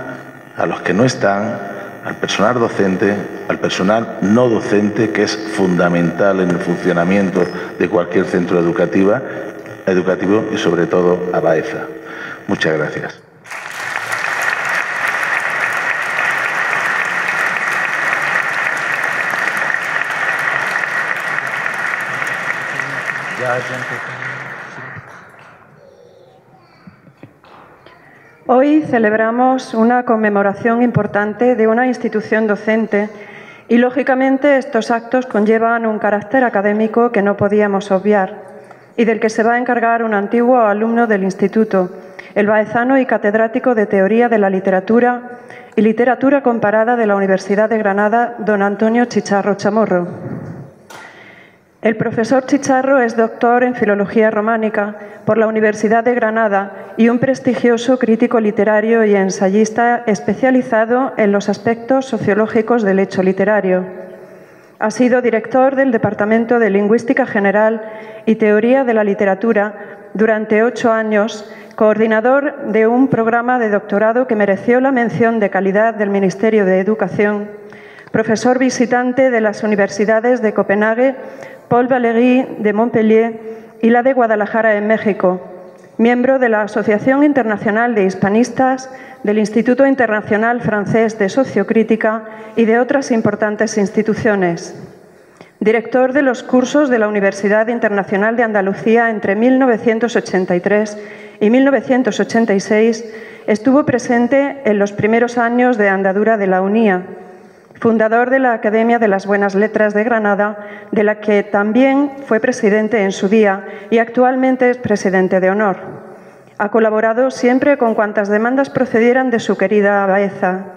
a los que no están, al personal docente, al personal no docente, que es fundamental en el funcionamiento de cualquier centro educativo y sobre todo a Baeza. Muchas gracias. Hoy celebramos una conmemoración importante de una institución docente y, lógicamente, estos actos conllevan un carácter académico que no podíamos obviar y del que se va a encargar un antiguo alumno del instituto, el baezano y catedrático de Teoría de la Literatura y Literatura Comparada de la Universidad de Granada, don Antonio Chicharro Chamorro. El profesor Chicharro es doctor en Filología Románica por la Universidad de Granada y un prestigioso crítico literario y ensayista especializado en los aspectos sociológicos del hecho literario. Ha sido director del Departamento de Lingüística General y Teoría de la Literatura durante 8 años, coordinador de un programa de doctorado que mereció la mención de calidad del Ministerio de Educación, profesor visitante de las universidades de Copenhague, Paul Valéry de Montpellier y la de Guadalajara en México, miembro de la Asociación Internacional de Hispanistas, del Instituto Internacional Francés de Sociocrítica y de otras importantes instituciones. Director de los cursos de la Universidad Internacional de Andalucía entre 1983 y 1986, estuvo presente en los primeros años de andadura de la UNIA, fundador de la Academia de las Buenas Letras de Granada, de la que también fue presidente en su día y actualmente es presidente de honor. Ha colaborado siempre con cuantas demandas procedieran de su querida Baeza.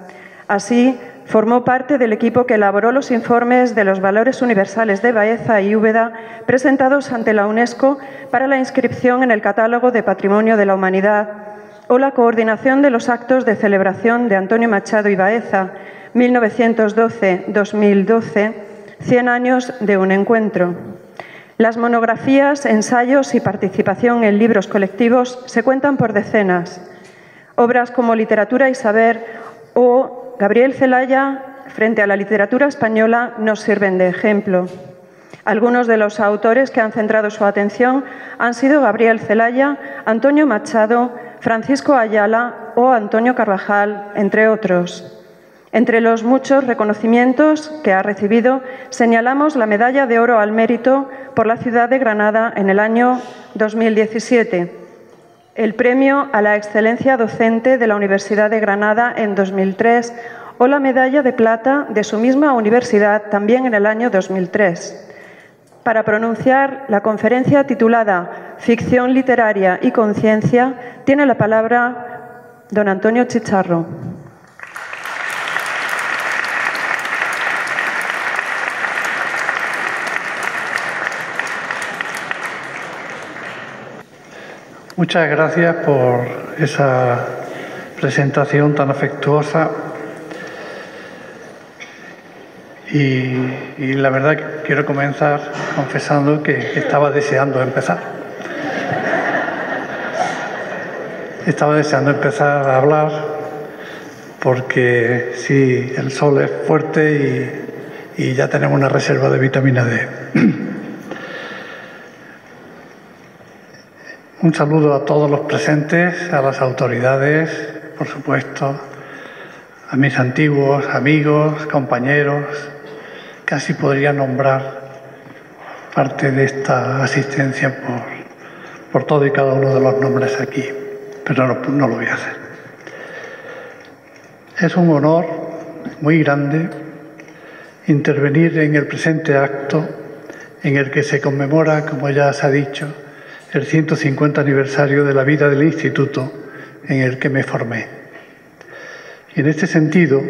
Así, formó parte del equipo que elaboró los informes de los valores universales de Baeza y Úbeda presentados ante la UNESCO para la inscripción en el Catálogo de Patrimonio de la Humanidad, o la coordinación de los actos de celebración de Antonio Machado y Baeza, 1912-2012, 100 años de un encuentro. Las monografías, ensayos y participación en libros colectivos se cuentan por decenas. Obras como Literatura y Saber o Gabriel Celaya, frente a la literatura española, nos sirven de ejemplo. Algunos de los autores que han centrado su atención han sido Gabriel Celaya, Antonio Machado, Francisco Ayala o Antonio Carvajal, entre otros. Entre los muchos reconocimientos que ha recibido, señalamos la Medalla de Oro al Mérito por la ciudad de Granada en el año 2017, el Premio a la Excelencia Docente de la Universidad de Granada en 2003 o la medalla de plata de su misma universidad también en el año 2003. Para pronunciar la conferencia titulada Ficción literaria y conciencia, tiene la palabra don Antonio Chicharro. Muchas gracias por esa presentación tan afectuosa y la verdad que quiero comenzar confesando que estaba deseando empezar. Estaba deseando empezar a hablar porque sí, el sol es fuerte y ya tenemos una reserva de vitamina D. Un saludo a todos los presentes, a las autoridades, por supuesto, a mis antiguos amigos, compañeros. Casi podría nombrar parte de esta asistencia por todo y cada uno de los nombres aquí, pero no lo voy a hacer. Es un honor muy grande intervenir en el presente acto en el que se conmemora, como ya se ha dicho, el 150 aniversario de la vida del instituto en el que me formé. Y en este sentido,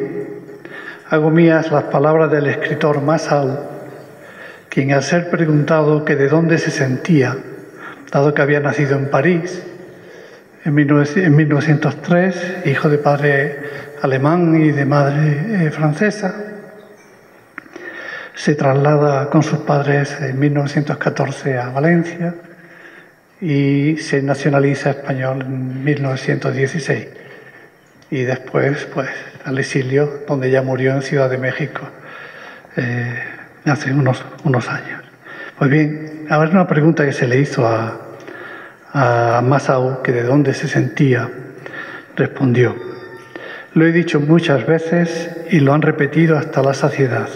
hago mías las palabras del escritor Massaou, quien al ser preguntado que de dónde se sentía, dado que había nacido en París, en 1903, hijo de padre alemán y de madre francesa, se traslada con sus padres en 1914 a Valencia y se nacionaliza español en 1916. Y después, pues, al exilio, donde ya murió en Ciudad de México hace unos años. Pues bien, ahora una pregunta que se le hizo a Massaou, que de dónde se sentía, respondió: lo he dicho muchas veces y lo han repetido hasta la saciedad.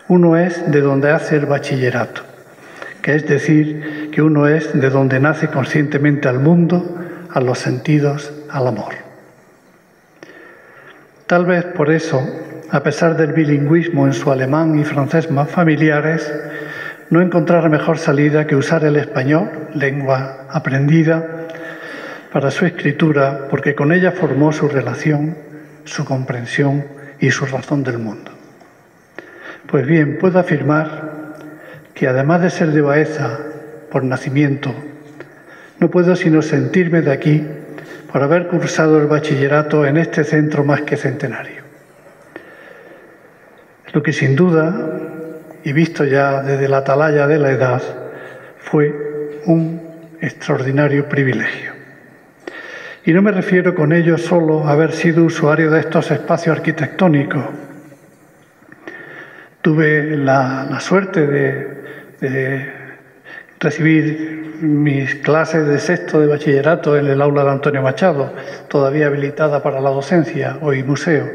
Uno es de donde hace el bachillerato, que es decir, que uno es de donde nace conscientemente al mundo, a los sentidos, al amor. Tal vez por eso, a pesar del bilingüismo en su alemán y francés más familiares, no encontrara mejor salida que usar el español, lengua aprendida, para su escritura, porque con ella formó su relación, su comprensión y su razón del mundo. Pues bien, puedo afirmar que además de ser de Baeza por nacimiento, no puedo sino sentirme de aquí por haber cursado el bachillerato en este centro más que centenario. Lo que sin duda, y visto ya desde la atalaya de la edad, fue un extraordinario privilegio. Y no me refiero con ello solo a haber sido usuario de estos espacios arquitectónicos. Tuve la suerte de recibir mis clases de sexto de bachillerato en el aula de Antonio Machado, todavía habilitada para la docencia, hoy museo.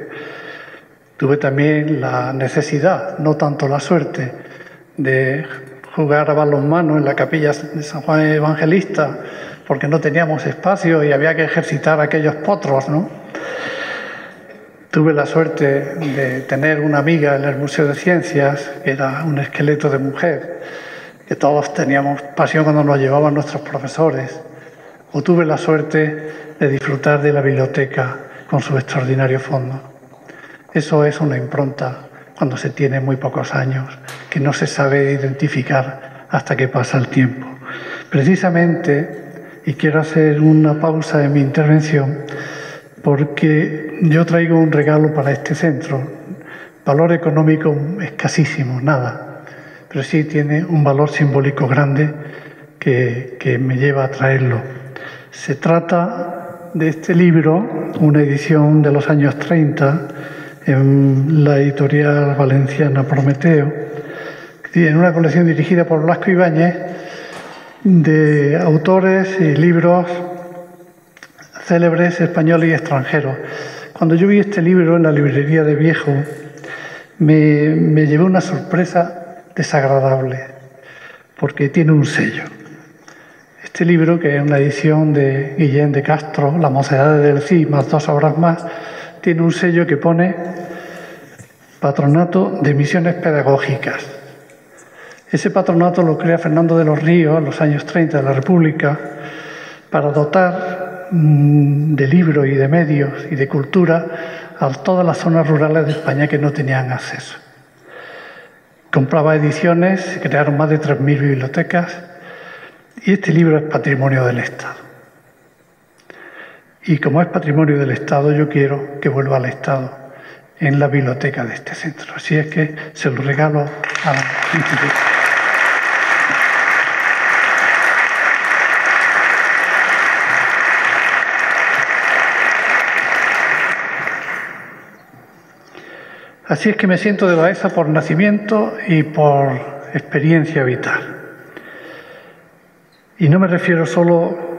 Tuve también la necesidad, no tanto la suerte, de jugar a balonmano en la capilla de San Juan Evangelista, porque no teníamos espacio y había que ejercitar aquellos potros, ¿no? Tuve la suerte de tener una amiga en el Museo de Ciencias, que era un esqueleto de mujer, que todos teníamos pasión cuando nos llevaban nuestros profesores. O tuve la suerte de disfrutar de la biblioteca con su extraordinario fondo. Eso es una impronta cuando se tiene muy pocos años, que no se sabe identificar hasta que pasa el tiempo. Precisamente, y quiero hacer una pausa en mi intervención, porque yo traigo un regalo para este centro. Valor económico escasísimo, nada, pero sí tiene un valor simbólico grande que me lleva a traerlo. Se trata de este libro, una edición de los años 30, en la editorial valenciana Prometeo, en una colección dirigida por Blasco Ibáñez, de autores y libros célebres españoles y extranjeros. Cuando yo vi este libro en la librería de Viejo, me llevé una sorpresa desagradable, porque tiene un sello. Este libro, que es una edición de Guillén de Castro, La Mocedades del Cid, más 2 obras más, tiene un sello que pone Patronato de Misiones Pedagógicas. Ese patronato lo crea Fernando de los Ríos en los años 30 de la República para dotar de libros y de medios y de cultura a todas las zonas rurales de España que no tenían acceso. Compraba ediciones, se crearon más de 3.000 bibliotecas y este libro es patrimonio del Estado. Y como es patrimonio del Estado, yo quiero que vuelva al Estado en la biblioteca de este centro. Así es que se lo regalo a la institución. Así es que me siento de Baeza por nacimiento y por experiencia vital. Y no me refiero solo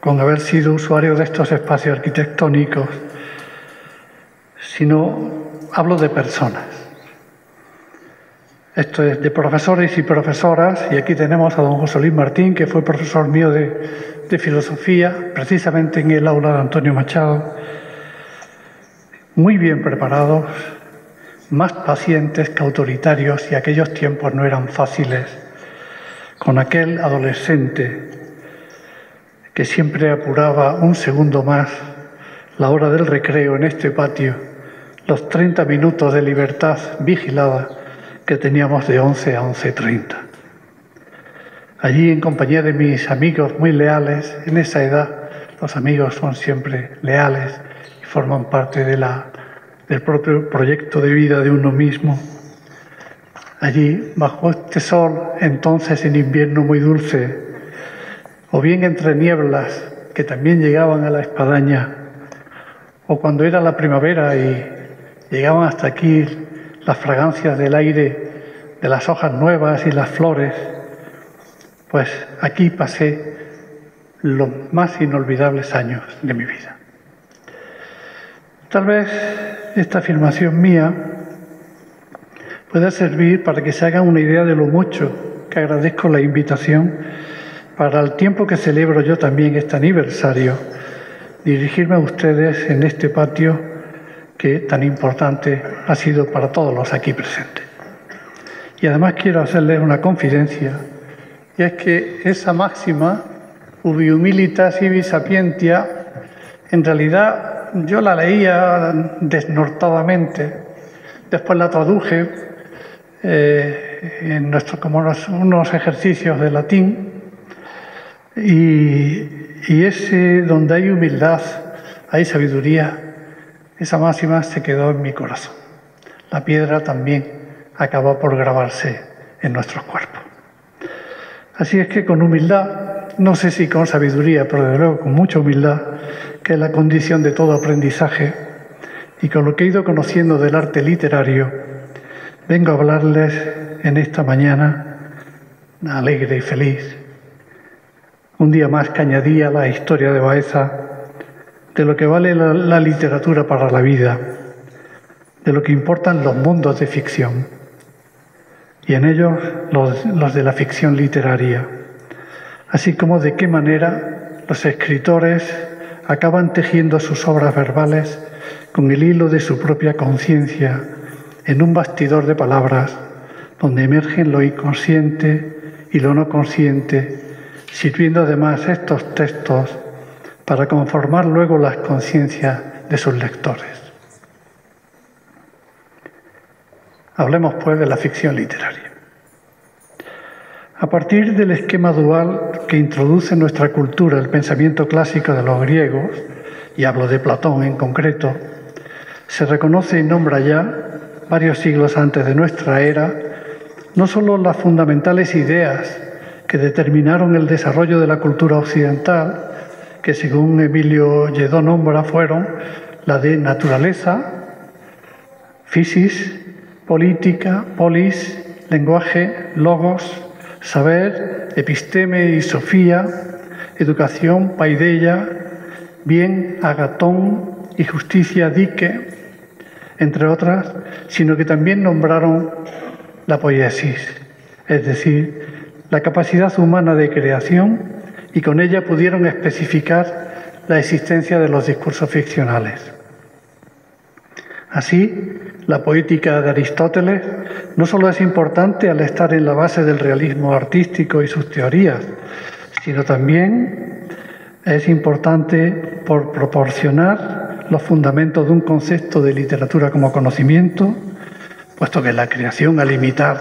con haber sido usuario de estos espacios arquitectónicos, sino hablo de personas. Esto es de profesores y profesoras, y aquí tenemos a don José Luis Martín, que fue profesor mío de filosofía, precisamente en el aula de Antonio Machado, muy bien preparados, más pacientes que autoritarios, y aquellos tiempos no eran fáciles, con aquel adolescente que siempre apuraba un segundo más la hora del recreo en este patio, los 30 minutos de libertad vigilada que teníamos de 11 a 11:30. Allí, en compañía de mis amigos muy leales, en esa edad los amigos son siempre leales y forman parte del propio proyecto de vida de uno mismo. Allí, bajo este sol, entonces en invierno muy dulce, o bien entre nieblas que también llegaban a la espadaña, o cuando era la primavera y llegaban hasta aquí las fragancias del aire, de las hojas nuevas y las flores, pues aquí pasé los más inolvidables años de mi vida. Tal vez esta afirmación mía pueda servir para que se hagan una idea de lo mucho que agradezco la invitación para el tiempo que celebro yo también este aniversario, dirigirme a ustedes en este patio que tan importante ha sido para todos los aquí presentes. Y además quiero hacerles una confidencia, y es que esa máxima, ubi humilitas ibi sapientia, en realidad yo la leía desnortadamente, después la traduje en unos ejercicios de latín, y ese donde hay humildad, hay sabiduría. Esa máxima se quedó en mi corazón. La piedra también acabó por grabarse en nuestros cuerpos. Así es que con humildad, no sé si con sabiduría, pero desde luego con mucha humildad, que es la condición de todo aprendizaje, y con lo que he ido conociendo del arte literario, vengo a hablarles en esta mañana alegre y feliz, un día más que añadía la historia de Baeza, de lo que vale la literatura para la vida, de lo que importan los mundos de ficción, y en ellos los de la ficción literaria, así como de qué manera los escritores acaban tejiendo sus obras verbales con el hilo de su propia conciencia en un bastidor de palabras donde emergen lo inconsciente y lo no consciente, sirviendo además estos textos para conformar luego las conciencias de sus lectores. Hablemos, pues, de la ficción literaria. A partir del esquema dual que introduce en nuestra cultura el pensamiento clásico de los griegos, y hablo de Platón en concreto, se reconoce y nombra ya, varios siglos antes de nuestra era, no solo las fundamentales ideas que determinaron el desarrollo de la cultura occidental, que según Emilio Lledó nombra fueron la de naturaleza, physis, política, polis, lenguaje, logos, saber, episteme y sofía, educación, paideia, bien, agatón y justicia, dique, entre otras, sino que también nombraron la poiesis, es decir, la capacidad humana de creación, y con ella pudieron especificar la existencia de los discursos ficcionales. Así, la poética de Aristóteles no solo es importante al estar en la base del realismo artístico y sus teorías, sino también es importante por proporcionar los fundamentos de un concepto de literatura como conocimiento, puesto que la creación, al imitar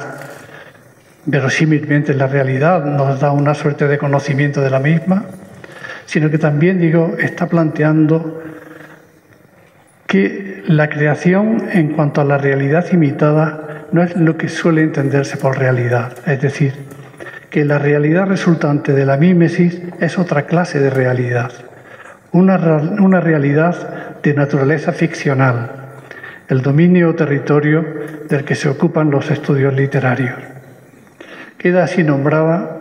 verosímilmente la realidad, nos da una suerte de conocimiento de la misma, sino que también, está planteando que la creación, en cuanto a la realidad imitada, no es lo que suele entenderse por realidad. Es decir, que la realidad resultante de la mímesis es otra clase de realidad, una realidad de naturaleza ficcional, el dominio o territorio del que se ocupan los estudios literarios. Queda así nombrada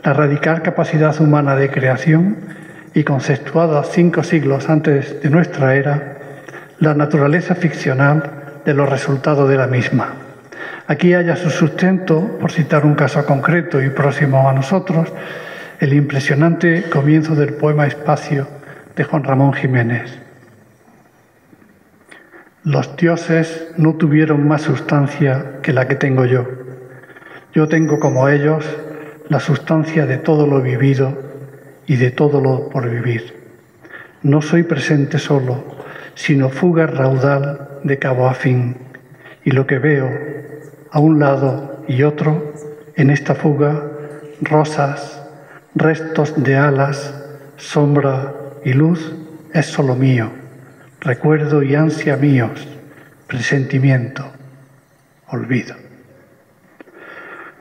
la radical capacidad humana de creación y conceptuada 5 siglos antes de nuestra era, la naturaleza ficcional de los resultados de la misma. Aquí halla su sustento, por citar un caso concreto y próximo a nosotros, el impresionante comienzo del poema Espacio de Juan Ramón Jiménez. Los dioses no tuvieron más sustancia que la que tengo yo. Yo tengo como ellos la sustancia de todo lo vivido y de todo lo por vivir. No soy presente solo, sino fuga raudal de cabo a fin, y lo que veo a un lado y otro, en esta fuga, rosas, restos de alas, sombra y luz, es solo mío, recuerdo y ansia míos, presentimiento, olvido.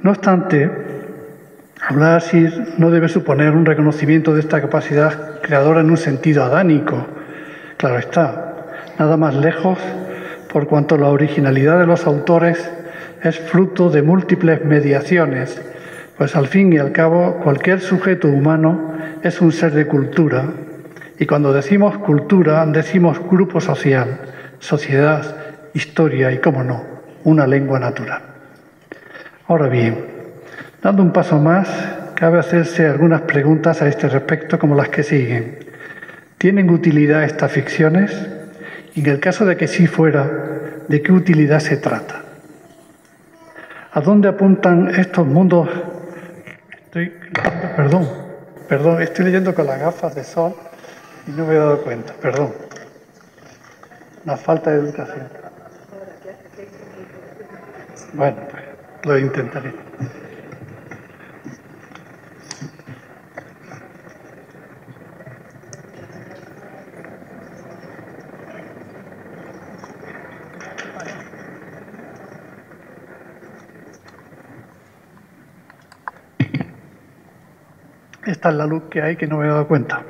No obstante, hablar así no debe suponer un reconocimiento de esta capacidad creadora en un sentido adánico. Claro está, nada más lejos, por cuanto la originalidad de los autores es fruto de múltiples mediaciones, pues al fin y al cabo cualquier sujeto humano es un ser de cultura, y cuando decimos cultura decimos grupo social, sociedad, historia y, cómo no, una lengua natural. Ahora bien, dando un paso más, cabe hacerse algunas preguntas a este respecto, como las que siguen. ¿Tienen utilidad estas ficciones? Y en el caso de que sí fuera, ¿de qué utilidad se trata? ¿A dónde apuntan estos mundos? Perdón, estoy leyendo con las gafas de sol y no me he dado cuenta, perdón. Una falta de educación. Bueno, pues lo intentaré. Esta es la luz que hay, que no me he dado cuenta.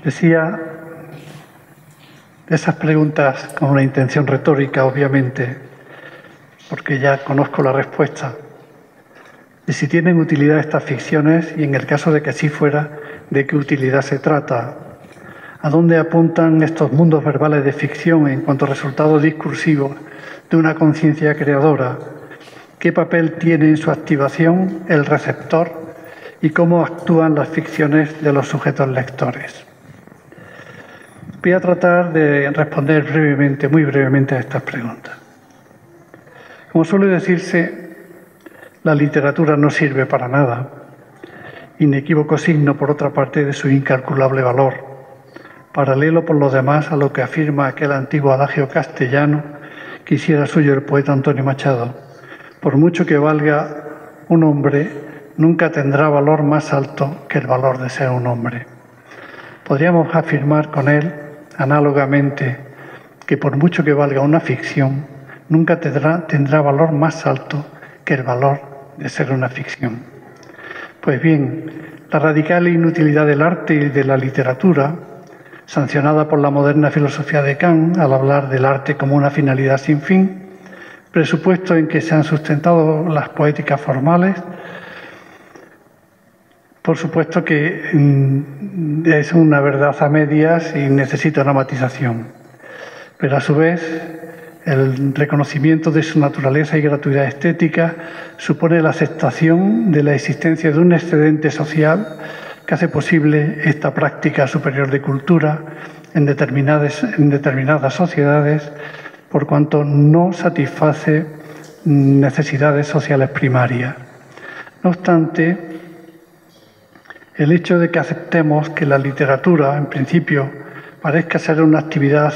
Decía, esas preguntas con una intención retórica, obviamente, porque ya conozco la respuesta, de si tienen utilidad estas ficciones y, en el caso de que así fuera, de qué utilidad se trata. ¿A dónde apuntan estos mundos verbales de ficción en cuanto a resultados discursivos de una conciencia creadora? ¿Qué papel tiene en su activación el receptor y cómo actúan las ficciones de los sujetos lectores? Voy a tratar de responder brevemente, muy brevemente, a estas preguntas. Como suele decirse, la literatura no sirve para nada. Inequívoco signo, por otra parte, de su incalculable valor, paralelo por lo demás a lo que afirma aquel antiguo adagio castellano que hiciera suyo el poeta Antonio Machado: por mucho que valga un hombre, nunca tendrá valor más alto que el valor de ser un hombre. Podríamos afirmar con él, análogamente, que por mucho que valga una ficción, nunca tendrá valor más alto que el valor de ser una ficción. Pues bien, la radical inutilidad del arte y de la literatura, sancionada por la moderna filosofía de Kant al hablar del arte como una finalidad sin fin, presupuesto en que se han sustentado las poéticas formales, por supuesto que es una verdad a medias y necesita una matización. Pero a su vez, el reconocimiento de su naturaleza y gratuidad estética supone la aceptación de la existencia de un excedente social que hace posible esta práctica superior de cultura en determinadas sociedades, por cuanto no satisface necesidades sociales primarias. No obstante, el hecho de que aceptemos que la literatura, en principio, parezca ser una actividad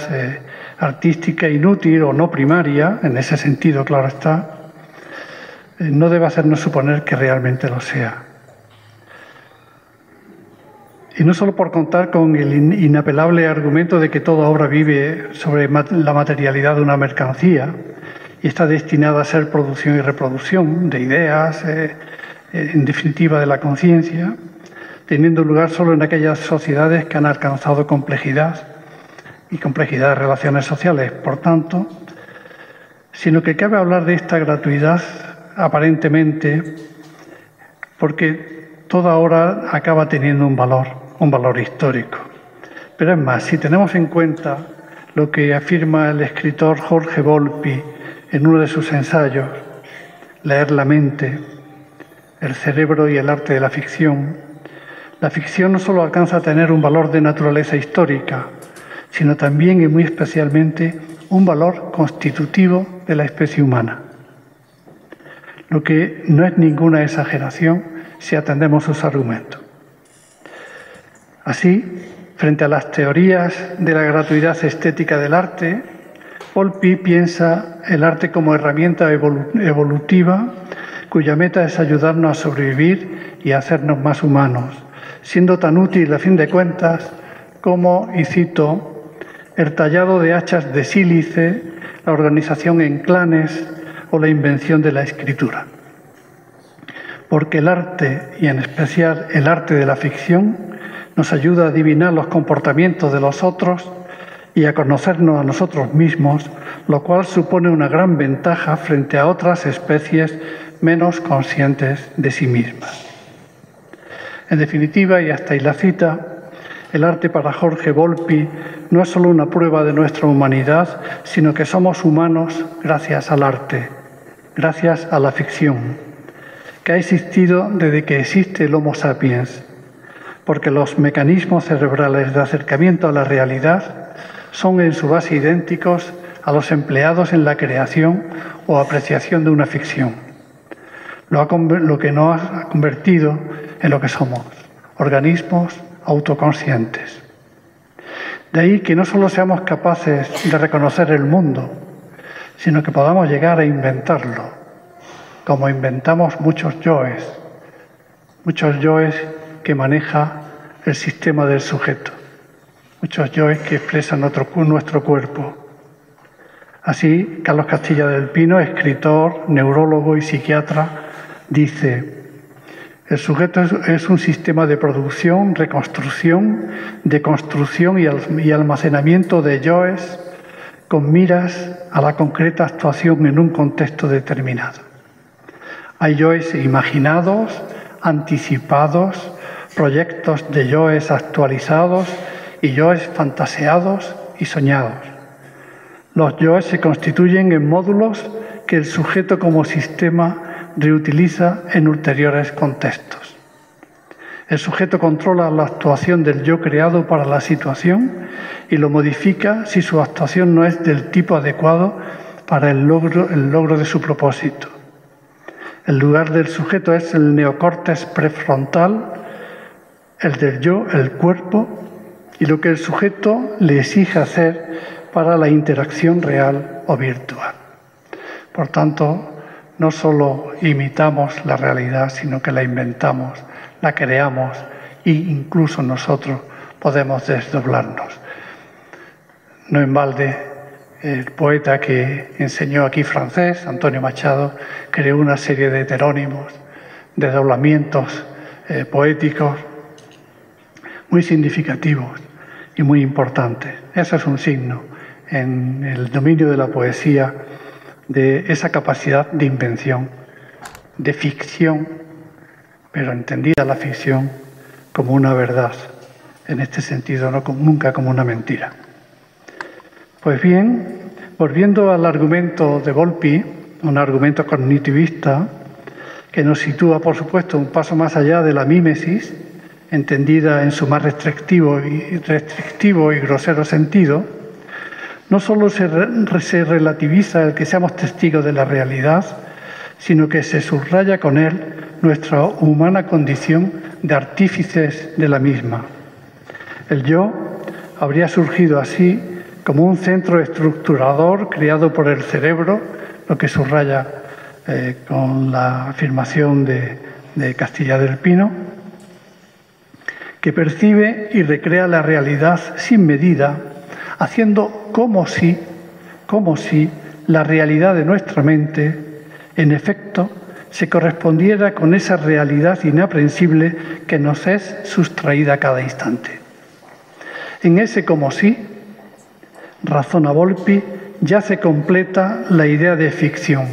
artística inútil o no primaria, en ese sentido, claro está, no debe hacernos suponer que realmente lo sea. Y no solo por contar con el inapelable argumento de que toda obra vive sobre la materialidad de una mercancía y está destinada a ser producción y reproducción de ideas, en definitiva de la conciencia, teniendo lugar solo en aquellas sociedades que han alcanzado complejidad y complejidad de relaciones sociales, por tanto, sino que cabe hablar de esta gratuidad aparentemente porque toda obra acaba teniendo un valor histórico. Pero es más, si tenemos en cuenta lo que afirma el escritor Jorge Volpi en uno de sus ensayos, Leer la mente, el cerebro y el arte de la ficción no solo alcanza a tener un valor de naturaleza histórica, sino también y muy especialmente un valor constitutivo de la especie humana, lo que no es ninguna exageración si atendemos sus argumentos. Así, frente a las teorías de la gratuidad estética del arte, Volpi piensa el arte como herramienta evolutiva cuya meta es ayudarnos a sobrevivir y a hacernos más humanos, siendo tan útil, a fin de cuentas, como, y cito, el tallado de hachas de sílice, la organización en clanes o la invención de la escritura. Porque el arte, y en especial el arte de la ficción, nos ayuda a adivinar los comportamientos de los otros y a conocernos a nosotros mismos, lo cual supone una gran ventaja frente a otras especies menos conscientes de sí mismas. En definitiva, y hasta ahí la cita, el arte para Jorge Volpi no es solo una prueba de nuestra humanidad, sino que somos humanos gracias al arte, gracias a la ficción, que ha existido desde que existe el Homo sapiens, porque los mecanismos cerebrales de acercamiento a la realidad son en su base idénticos a los empleados en la creación o apreciación de una ficción, lo que nos ha convertido en lo que somos, organismos autoconscientes. De ahí que no solo seamos capaces de reconocer el mundo, sino que podamos llegar a inventarlo, como inventamos muchos yoes que maneja el sistema del sujeto, muchos yoes que expresan nuestro cuerpo. Así, Carlos Castilla del Pino, escritor, neurólogo y psiquiatra, dice: el sujeto es un sistema de producción, reconstrucción, deconstrucción y almacenamiento de yoes con miras a la concreta actuación en un contexto determinado. Hay yoes imaginados, anticipados, proyectos de yoes actualizados y yoes fantaseados y soñados. Los yoes se constituyen en módulos que el sujeto como sistema reutiliza en ulteriores contextos. El sujeto controla la actuación del yo creado para la situación y lo modifica si su actuación no es del tipo adecuado para el logro de su propósito. El lugar del sujeto es el neocórtex prefrontal, el del yo, el cuerpo, y lo que el sujeto le exige hacer para la interacción real o virtual. Por tanto, no solo imitamos la realidad, sino que la inventamos, la creamos e incluso nosotros podemos desdoblarnos. No en balde, el poeta que enseñó aquí francés, Antonio Machado, creó una serie de heterónimos, desdoblamientos poéticos muy significativos y muy importantes. Eso es un signo en el dominio de la poesía de esa capacidad de invención, de ficción, pero entendida la ficción como una verdad, en este sentido, nunca como una mentira. Pues bien, volviendo al argumento de Volpi, un argumento cognitivista que nos sitúa, por supuesto, un paso más allá de la mímesis entendida en su más restrictivo y grosero sentido, no solo se relativiza el que seamos testigos de la realidad, sino que se subraya con él nuestra humana condición de artífices de la misma. El yo habría surgido así como un centro estructurador creado por el cerebro, lo que subraya con la afirmación de Castilla del Pino, que percibe y recrea la realidad sin medida, haciendo como si la realidad de nuestra mente, en efecto, se correspondiera con esa realidad inaprensible que nos es sustraída a cada instante. En ese como si, razona Volpi, ya se completa la idea de ficción,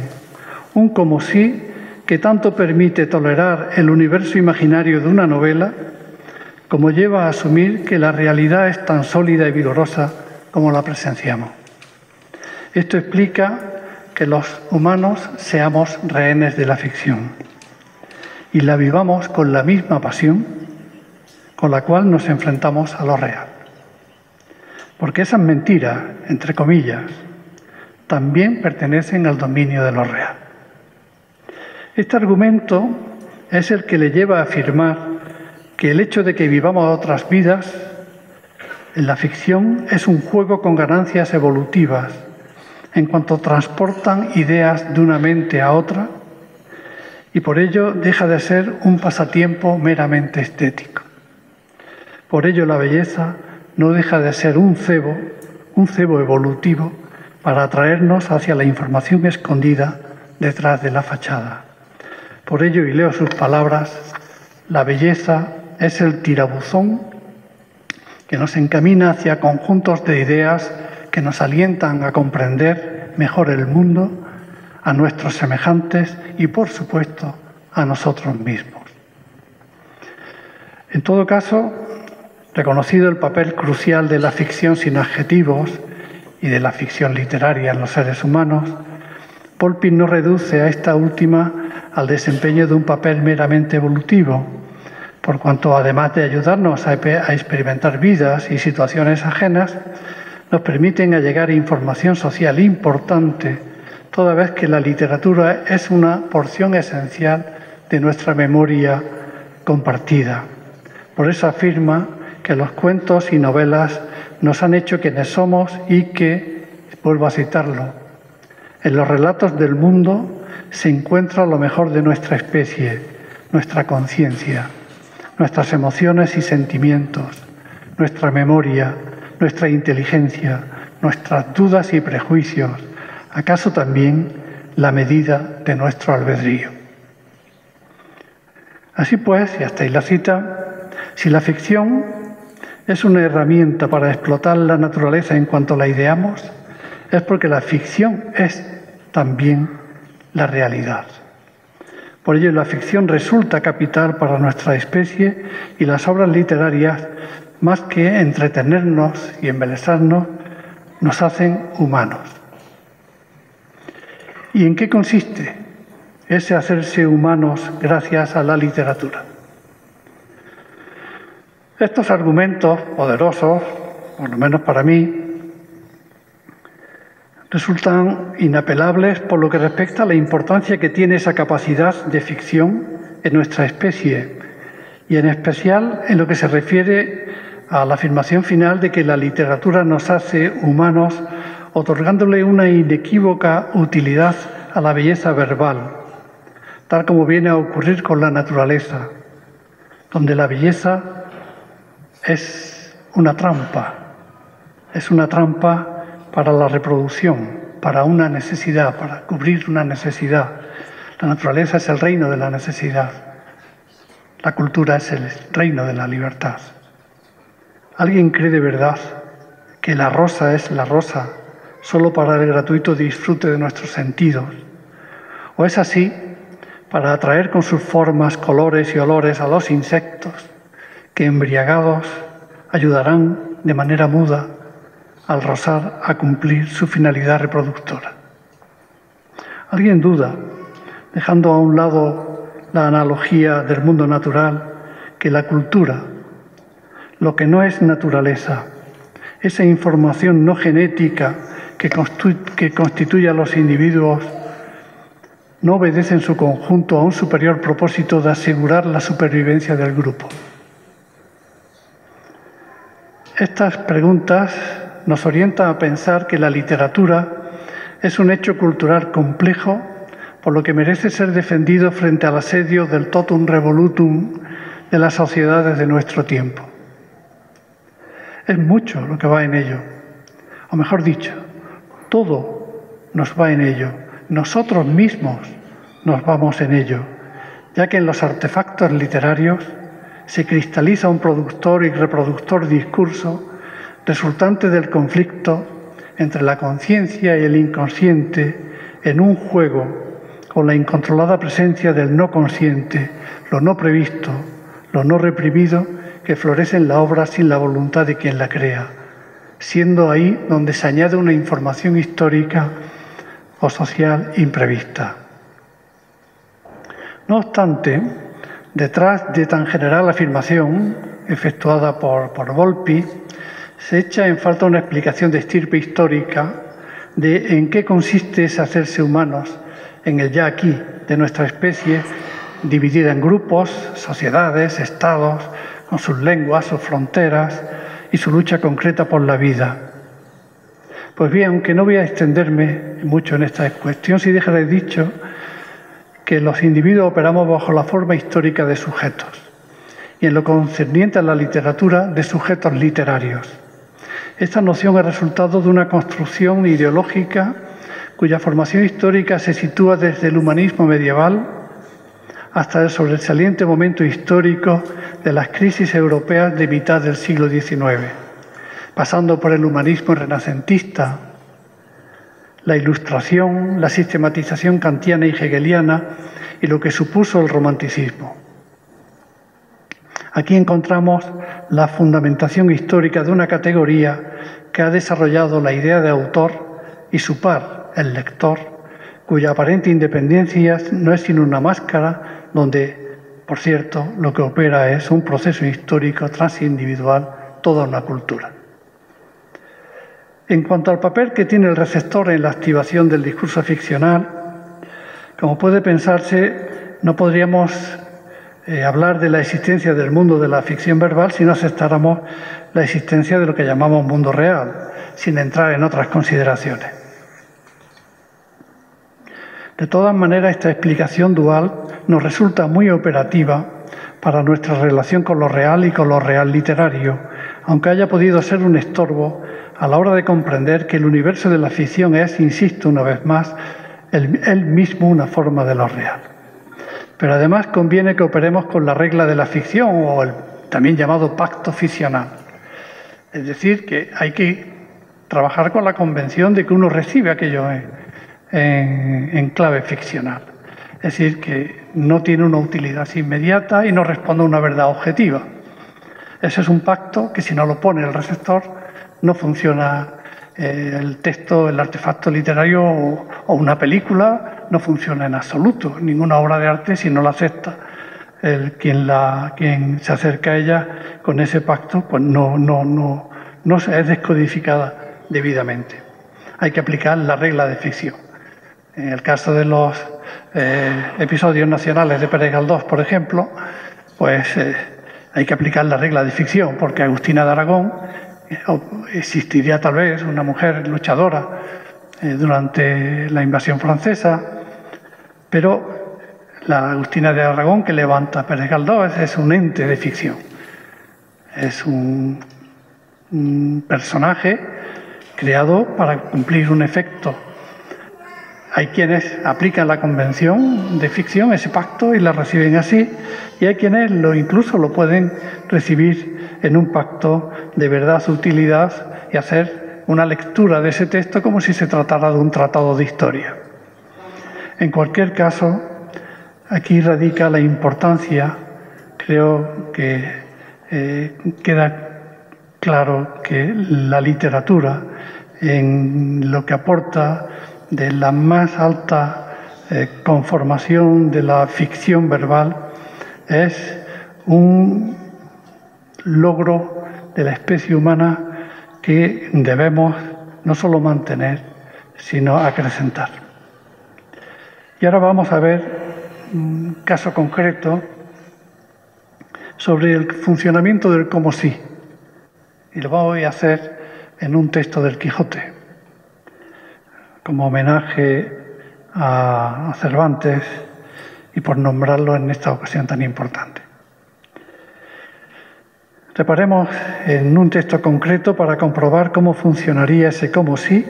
un como si que tanto permite tolerar el universo imaginario de una novela, como lleva a asumir que la realidad es tan sólida y vigorosa como la presenciamos. Esto explica que los humanos seamos rehenes de la ficción y la vivamos con la misma pasión con la cual nos enfrentamos a lo real. Porque esas mentiras, entre comillas, también pertenecen al dominio de lo real. Este argumento es el que le lleva a afirmar que el hecho de que vivamos otras vidas en la ficción es un juego con ganancias evolutivas en cuanto transportan ideas de una mente a otra y por ello deja de ser un pasatiempo meramente estético. Por ello la belleza no deja de ser un cebo evolutivo para atraernos hacia la información escondida detrás de la fachada. Por ello, y leo sus palabras, la belleza es el tirabuzón que nos encamina hacia conjuntos de ideas que nos alientan a comprender mejor el mundo, a nuestros semejantes y, por supuesto, a nosotros mismos. En todo caso, reconocido el papel crucial de la ficción sin adjetivos y de la ficción literaria en los seres humanos, Volpi no reduce a esta última al desempeño de un papel meramente evolutivo, por cuanto, además de ayudarnos a experimentar vidas y situaciones ajenas, nos permiten allegar información social importante, toda vez que la literatura es una porción esencial de nuestra memoria compartida. Por eso afirma que los cuentos y novelas nos han hecho quienes somos y que, vuelvo a citarlo, en los relatos del mundo se encuentra lo mejor de nuestra especie, nuestra conciencia, nuestras emociones y sentimientos, nuestra memoria, nuestra inteligencia, nuestras dudas y prejuicios, acaso también la medida de nuestro albedrío. Así pues, y hasta ahí la cita, si la ficción es una herramienta para explotar la naturaleza en cuanto la ideamos, es porque la ficción es también la realidad. Por ello, la ficción resulta capital para nuestra especie y las obras literarias, más que entretenernos y embelezarnos, nos hacen humanos. ¿Y en qué consiste ese hacerse humanos gracias a la literatura? Estos argumentos poderosos, por lo menos para mí, resultan inapelables por lo que respecta a la importancia que tiene esa capacidad de ficción en nuestra especie y en especial en lo que se refiere a la afirmación final de que la literatura nos hace humanos, otorgándole una inequívoca utilidad a la belleza verbal, tal como viene a ocurrir con la naturaleza, donde la belleza es una trampa para la reproducción, para una necesidad, para cubrir una necesidad. La naturaleza es el reino de la necesidad. La cultura es el reino de la libertad. ¿Alguien cree de verdad que la rosa es la rosa solo para el gratuito disfrute de nuestros sentidos? ¿O es así para atraer con sus formas, colores y olores a los insectos que, embriagados, ayudarán de manera muda al rosal a cumplir su finalidad reproductora? ¿Alguien duda, dejando a un lado la analogía del mundo natural, que la cultura, lo que no es naturaleza, esa información no genética que constituye a los individuos, no obedece en su conjunto a un superior propósito de asegurar la supervivencia del grupo. Estas preguntas nos orientan a pensar que la literatura es un hecho cultural complejo, por lo que merece ser defendido frente al asedio del totum revolutum de las sociedades de nuestro tiempo. Es mucho lo que va en ello, o mejor dicho, todo nos va en ello. Nosotros mismos nos vamos en ello, ya que en los artefactos literarios se cristaliza un productor y reproductor discurso resultante del conflicto entre la conciencia y el inconsciente en un juego con la incontrolada presencia del no consciente, lo no previsto, lo no reprimido, que florece en la obra sin la voluntad de quien la crea, siendo ahí donde se añade una información histórica o social imprevista. No obstante, detrás de tan general afirmación, efectuada por Volpi, se echa en falta una explicación de estirpe histórica de en qué consiste ese hacerse humanos en el ya aquí de nuestra especie, dividida en grupos, sociedades, estados, con sus lenguas, sus fronteras y su lucha concreta por la vida. Pues bien, aunque no voy a extenderme mucho en esta cuestión, sí dejaré dicho que los individuos operamos bajo la forma histórica de sujetos y en lo concerniente a la literatura de sujetos literarios. Esta noción es resultado de una construcción ideológica cuya formación histórica se sitúa desde el humanismo medieval hasta el sobresaliente momento histórico de las crisis europeas de mitad del siglo XIX, pasando por el humanismo renacentista, la Ilustración, la sistematización kantiana y hegeliana y lo que supuso el romanticismo. Aquí encontramos la fundamentación histórica de una categoría que ha desarrollado la idea de autor y su par, el lector, cuya aparente independencia no es sino una máscara donde, por cierto, lo que opera es un proceso histórico transindividual, toda una cultura. En cuanto al papel que tiene el receptor en la activación del discurso ficcional, como puede pensarse, no podríamos hablar de la existencia del mundo de la ficción verbal si no aceptáramos la existencia de lo que llamamos mundo real, sin entrar en otras consideraciones. De todas maneras, esta explicación dual nos resulta muy operativa para nuestra relación con lo real y con lo real literario, aunque haya podido ser un estorbo a la hora de comprender que el universo de la ficción es, insisto una vez más, él mismo una forma de lo real. Pero además conviene que operemos con la regla de la ficción o el también llamado pacto ficcional. Es decir, que hay que trabajar con la convención de que uno recibe aquello en clave ficcional. Es decir, que no tiene una utilidad inmediata y no responde a una verdad objetiva. Ese es un pacto que si no lo pone el receptor no funciona el texto, el artefacto literario o una película, no funciona en absoluto. Ninguna obra de arte si no la acepta quien se acerca a ella con ese pacto, pues no es descodificada debidamente. Hay que aplicar la regla de ficción. En el caso de los episodios nacionales de Pérez Galdós, por ejemplo, pues hay que aplicar la regla de ficción, porque Agustina de Aragón existiría tal vez una mujer luchadora durante la invasión francesa, pero la Agustina de Aragón que levanta Pérez Galdós es un ente de ficción, es un personaje creado para cumplir un efecto. Hay quienes aplican la convención de ficción, ese pacto, y la reciben así, y hay quienes incluso lo pueden recibir en un pacto de verdad, utilidad, y hacer una lectura de ese texto como si se tratara de un tratado de historia. En cualquier caso, aquí radica la importancia, creo que queda claro que la literatura, en lo que aporta de la más alta conformación de la ficción verbal, es un logro de la especie humana que debemos no solo mantener, sino acrecentar. Y ahora vamos a ver un caso concreto sobre el funcionamiento del cómo sí. Y lo voy a hacer en un texto del Quijote, como homenaje a Cervantes y por nombrarlo en esta ocasión tan importante. Reparemos en un texto concreto para comprobar cómo funcionaría ese cómo sí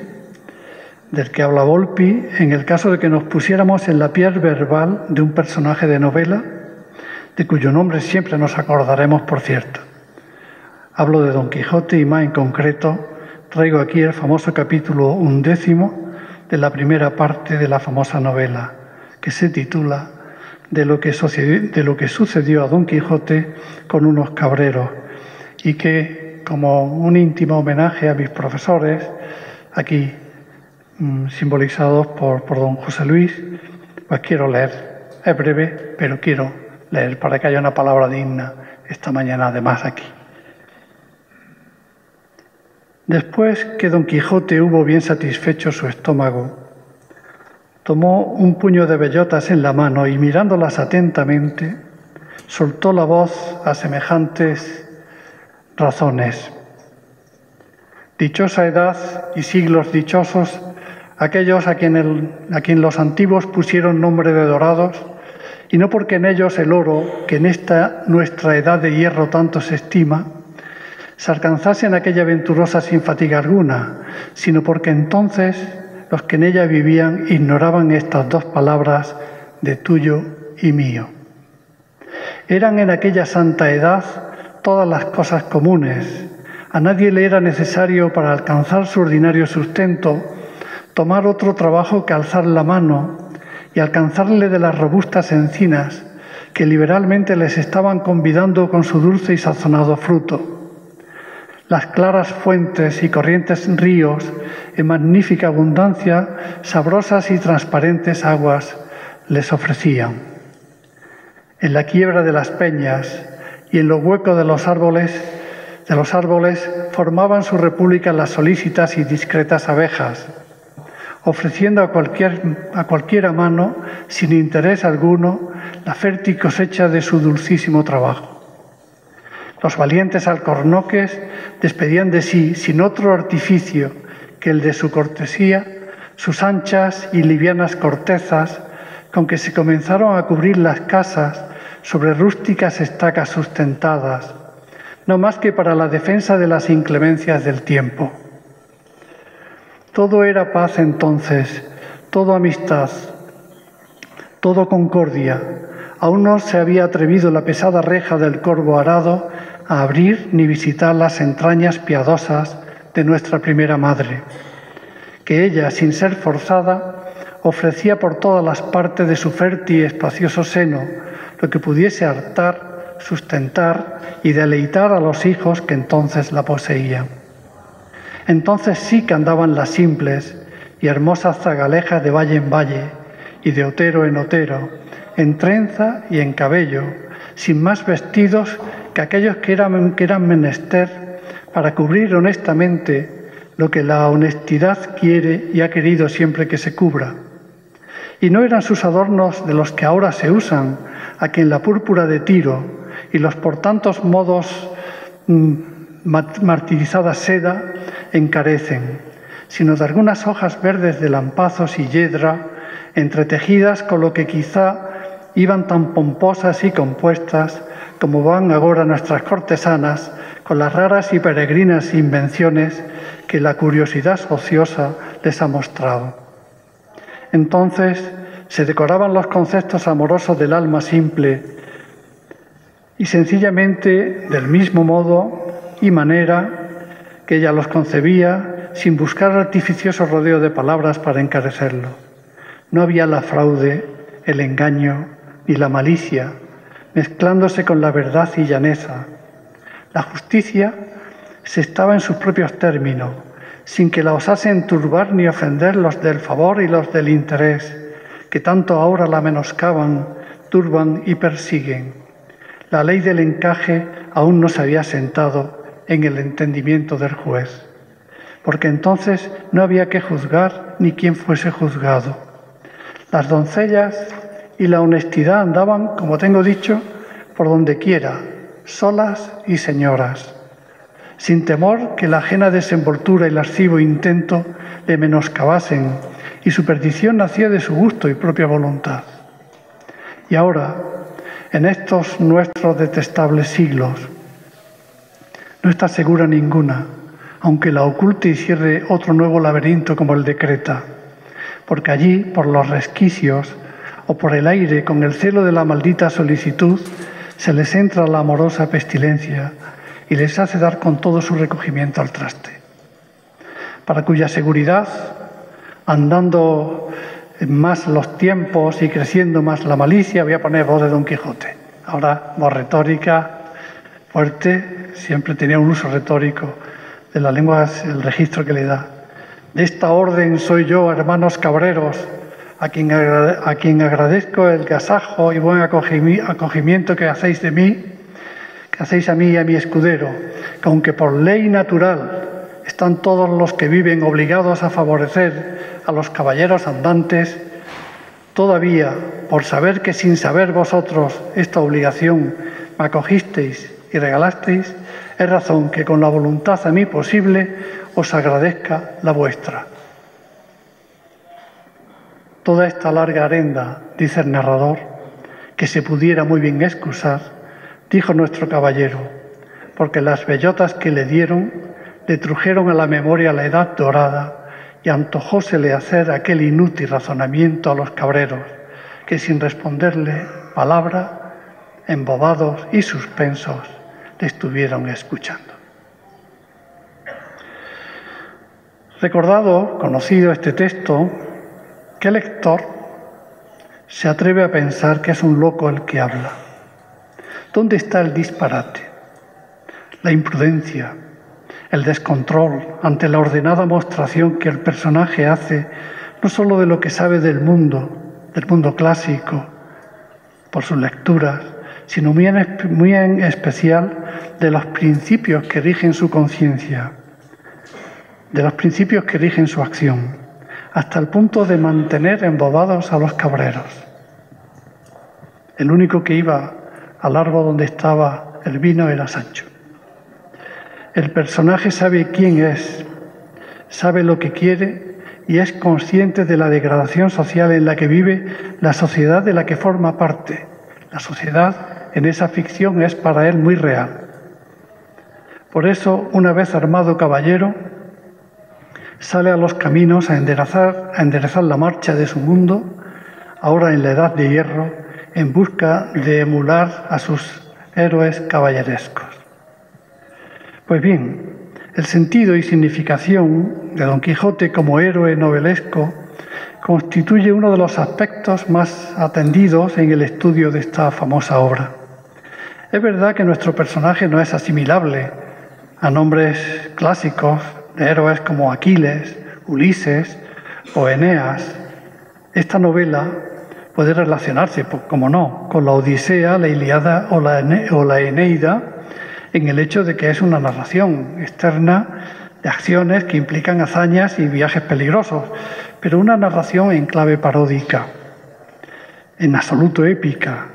del que habla Volpi en el caso de que nos pusiéramos en la piel verbal de un personaje de novela, de cuyo nombre siempre nos acordaremos, por cierto. Hablo de Don Quijote y más en concreto traigo aquí el famoso capítulo 11 de la primera parte de la famosa novela, que se titula de lo que sucedió a Don Quijote con unos cabreros, y que, como un íntimo homenaje a mis profesores, aquí simbolizados por don José Luis, pues quiero leer. Es breve, pero quiero leer para que haya una palabra digna esta mañana además aquí. Después que Don Quijote hubo bien satisfecho su estómago, tomó un puño de bellotas en la mano y mirándolas atentamente, soltó la voz a semejantes razones. Dichosa edad y siglos dichosos aquellos a quien los antiguos pusieron nombre de dorados, y no porque en ellos el oro, que en esta nuestra edad de hierro tanto se estima, se alcanzase en aquella venturosa sin fatiga alguna, sino porque entonces los que en ella vivían ignoraban estas dos palabras de tuyo y mío. Eran en aquella santa edad todas las cosas comunes. A nadie le era necesario para alcanzar su ordinario sustento tomar otro trabajo que alzar la mano y alcanzarle de las robustas encinas que liberalmente les estaban convidando con su dulce y sazonado fruto. Las claras fuentes y corrientes ríos en magnífica abundancia, sabrosas y transparentes aguas les ofrecían. En la quiebra de las peñas y en los huecos de los árboles formaban su república las solícitas y discretas abejas, ofreciendo a cualquiera mano, sin interés alguno, la fértil cosecha de su dulcísimo trabajo. Los valientes alcornoques despedían de sí, sin otro artificio que el de su cortesía, sus anchas y livianas cortezas, con que se comenzaron a cubrir las casas sobre rústicas estacas sustentadas, no más que para la defensa de las inclemencias del tiempo. Todo era paz entonces, todo amistad, todo concordia. Aún no se había atrevido la pesada reja del corvo arado a abrir ni visitar las entrañas piadosas de nuestra primera madre, que ella, sin ser forzada, ofrecía por todas las partes de su fértil y espacioso seno lo que pudiese hartar, sustentar y deleitar a los hijos que entonces la poseían. Entonces sí que andaban las simples y hermosas zagalejas de valle en valle y de otero en otero, en trenza y en cabello, sin más vestidos que aquellos que eran menester para cubrir honestamente lo que la honestidad quiere y ha querido siempre que se cubra. Y no eran sus adornos de los que ahora se usan, a quien la púrpura de Tiro y los por tantos modos martirizada seda encarecen, sino de algunas hojas verdes de lampazos y yedra, entretejidas con lo que quizá iban tan pomposas y compuestas como van ahora nuestras cortesanas con las raras y peregrinas invenciones que la curiosidad ociosa les ha mostrado. Entonces se decoraban los conceptos amorosos del alma simple y sencillamente del mismo modo y manera que ella los concebía, sin buscar artificioso rodeo de palabras para encarecerlo. No había la fraude, el engaño ni la malicia, mezclándose con la verdad y llaneza. La justicia se estaba en sus propios términos, sin que la osasen turbar ni ofender los del favor y los del interés, que tanto ahora la menoscaban, turban y persiguen. la ley del encaje aún no se había sentado en el entendimiento del juez, porque entonces no había que juzgar ni quién fuese juzgado. Las doncellas y la honestidad andaban, como tengo dicho, por donde quiera, solas y señoras, sin temor que la ajena desenvoltura y lascivo intento le menoscabasen, y su perdición nacía de su gusto y propia voluntad. Y ahora, en estos nuestros detestables siglos, no está segura ninguna, aunque la oculte y cierre otro nuevo laberinto como el de Creta, porque allí, por los resquicios o por el aire, con el celo de la maldita solicitud, se les entra la amorosa pestilencia y les hace dar con todo su recogimiento al traste, para cuya seguridad, andando más los tiempos y creciendo más la malicia, voy a poner voz de Don Quijote. Ahora, voz retórica, fuerte, siempre tenía un uso retórico de la lengua, el registro que le da. De esta orden soy yo, hermanos cabreros, a quien agradezco el gasajo y buen acogimiento que hacéis de mí, que hacéis a mí y a mi escudero, que aunque por ley natural están todos los que viven obligados a favorecer a los caballeros andantes, todavía, por saber que sin saber vosotros esta obligación me acogisteis y regalasteis, es razón que con la voluntad a mí posible os agradezca la vuestra. Toda esta larga arenda, dice el narrador, que se pudiera muy bien excusar, dijo nuestro caballero, porque las bellotas que le dieron le trujeron a la memoria la edad dorada y antojósele hacer aquel inútil razonamiento a los cabreros, que sin responderle palabra, embobados y suspensos, le estuvieron escuchando. Recordado, conocido este texto, ¿qué lector se atreve a pensar que es un loco el que habla? ¿Dónde está el disparate, la imprudencia, el descontrol ante la ordenada mostración que el personaje hace no solo de lo que sabe del mundo clásico, por sus lecturas, sino muy en especial de los principios que rigen su conciencia, de los principios que rigen su acción, hasta el punto de mantener embobados a los cabreros? El único que iba al árbol donde estaba el vino era Sancho. El personaje sabe quién es, sabe lo que quiere y es consciente de la degradación social en la que vive la sociedad de la que forma parte. La sociedad en esa ficción es para él muy real. Por eso, una vez armado caballero, sale a los caminos a enderezar la marcha de su mundo, ahora en la edad de hierro, en busca de emular a sus héroes caballerescos. Pues bien, el sentido y significación de Don Quijote como héroe novelesco constituye uno de los aspectos más atendidos en el estudio de esta famosa obra. Es verdad que nuestro personaje no es asimilable a nombres clásicos de héroes como Aquiles, Ulises o Eneas. Esta novela puede relacionarse, como no, con la Odisea, la Ilíada o la Eneida, en el hecho de que es una narración externa de acciones que implican hazañas y viajes peligrosos, pero una narración en clave paródica, en absoluto épica.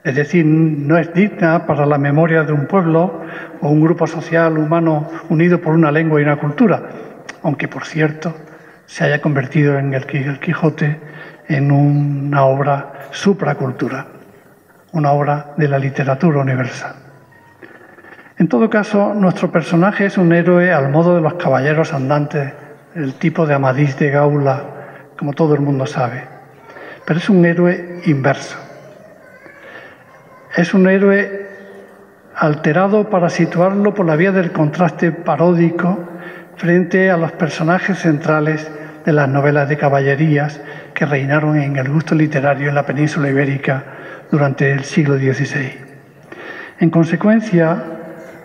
Es decir, no es digna para la memoria de un pueblo o un grupo social humano unido por una lengua y una cultura, aunque, por cierto, se haya convertido en el Quijote en una obra supracultural, una obra de la literatura universal. En todo caso, nuestro personaje es un héroe al modo de los caballeros andantes, el tipo de Amadís de Gaula, como todo el mundo sabe, pero es un héroe inverso. Es un héroe alterado para situarlo por la vía del contraste paródico frente a los personajes centrales de las novelas de caballerías que reinaron en el gusto literario en la península ibérica durante el siglo XVI. En consecuencia,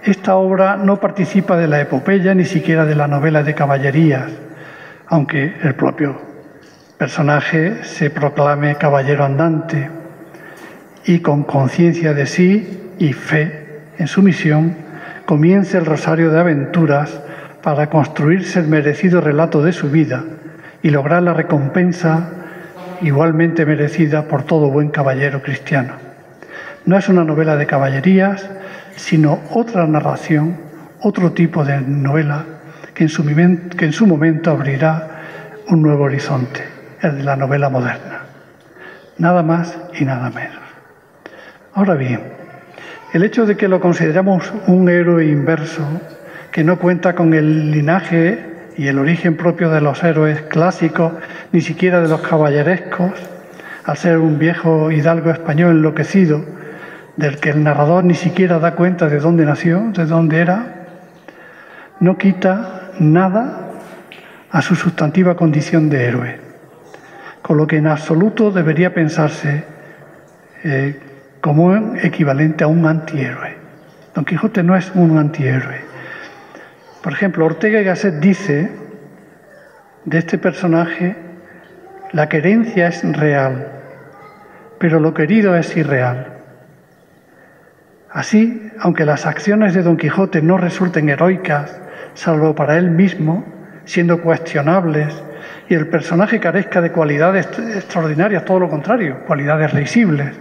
esta obra no participa de la epopeya ni siquiera de la novela de caballerías, aunque el propio personaje se proclame caballero andante. y con conciencia de sí y fe en su misión, comience el rosario de aventuras para construirse el merecido relato de su vida y lograr la recompensa igualmente merecida por todo buen caballero cristiano. No es una novela de caballerías, sino otra narración, otro tipo de novela que en su momento abrirá un nuevo horizonte, el de la novela moderna. Nada más y nada menos. Ahora bien, el hecho de que lo consideramos un héroe inverso, que no cuenta con el linaje y el origen propio de los héroes clásicos, ni siquiera de los caballerescos, al ser un viejo hidalgo español enloquecido, del que el narrador ni siquiera da cuenta de dónde nació, de dónde era, no quita nada a su sustantiva condición de héroe, con lo que en absoluto debería pensarse como equivalente a un antihéroe. Don Quijote no es un antihéroe. Por ejemplo, Ortega y Gasset dice de este personaje: la querencia es real, pero lo querido es irreal. Así, aunque las acciones de Don Quijote no resulten heroicas, salvo para él mismo, siendo cuestionables, y el personaje carezca de cualidades extraordinarias, todo lo contrario, cualidades risibles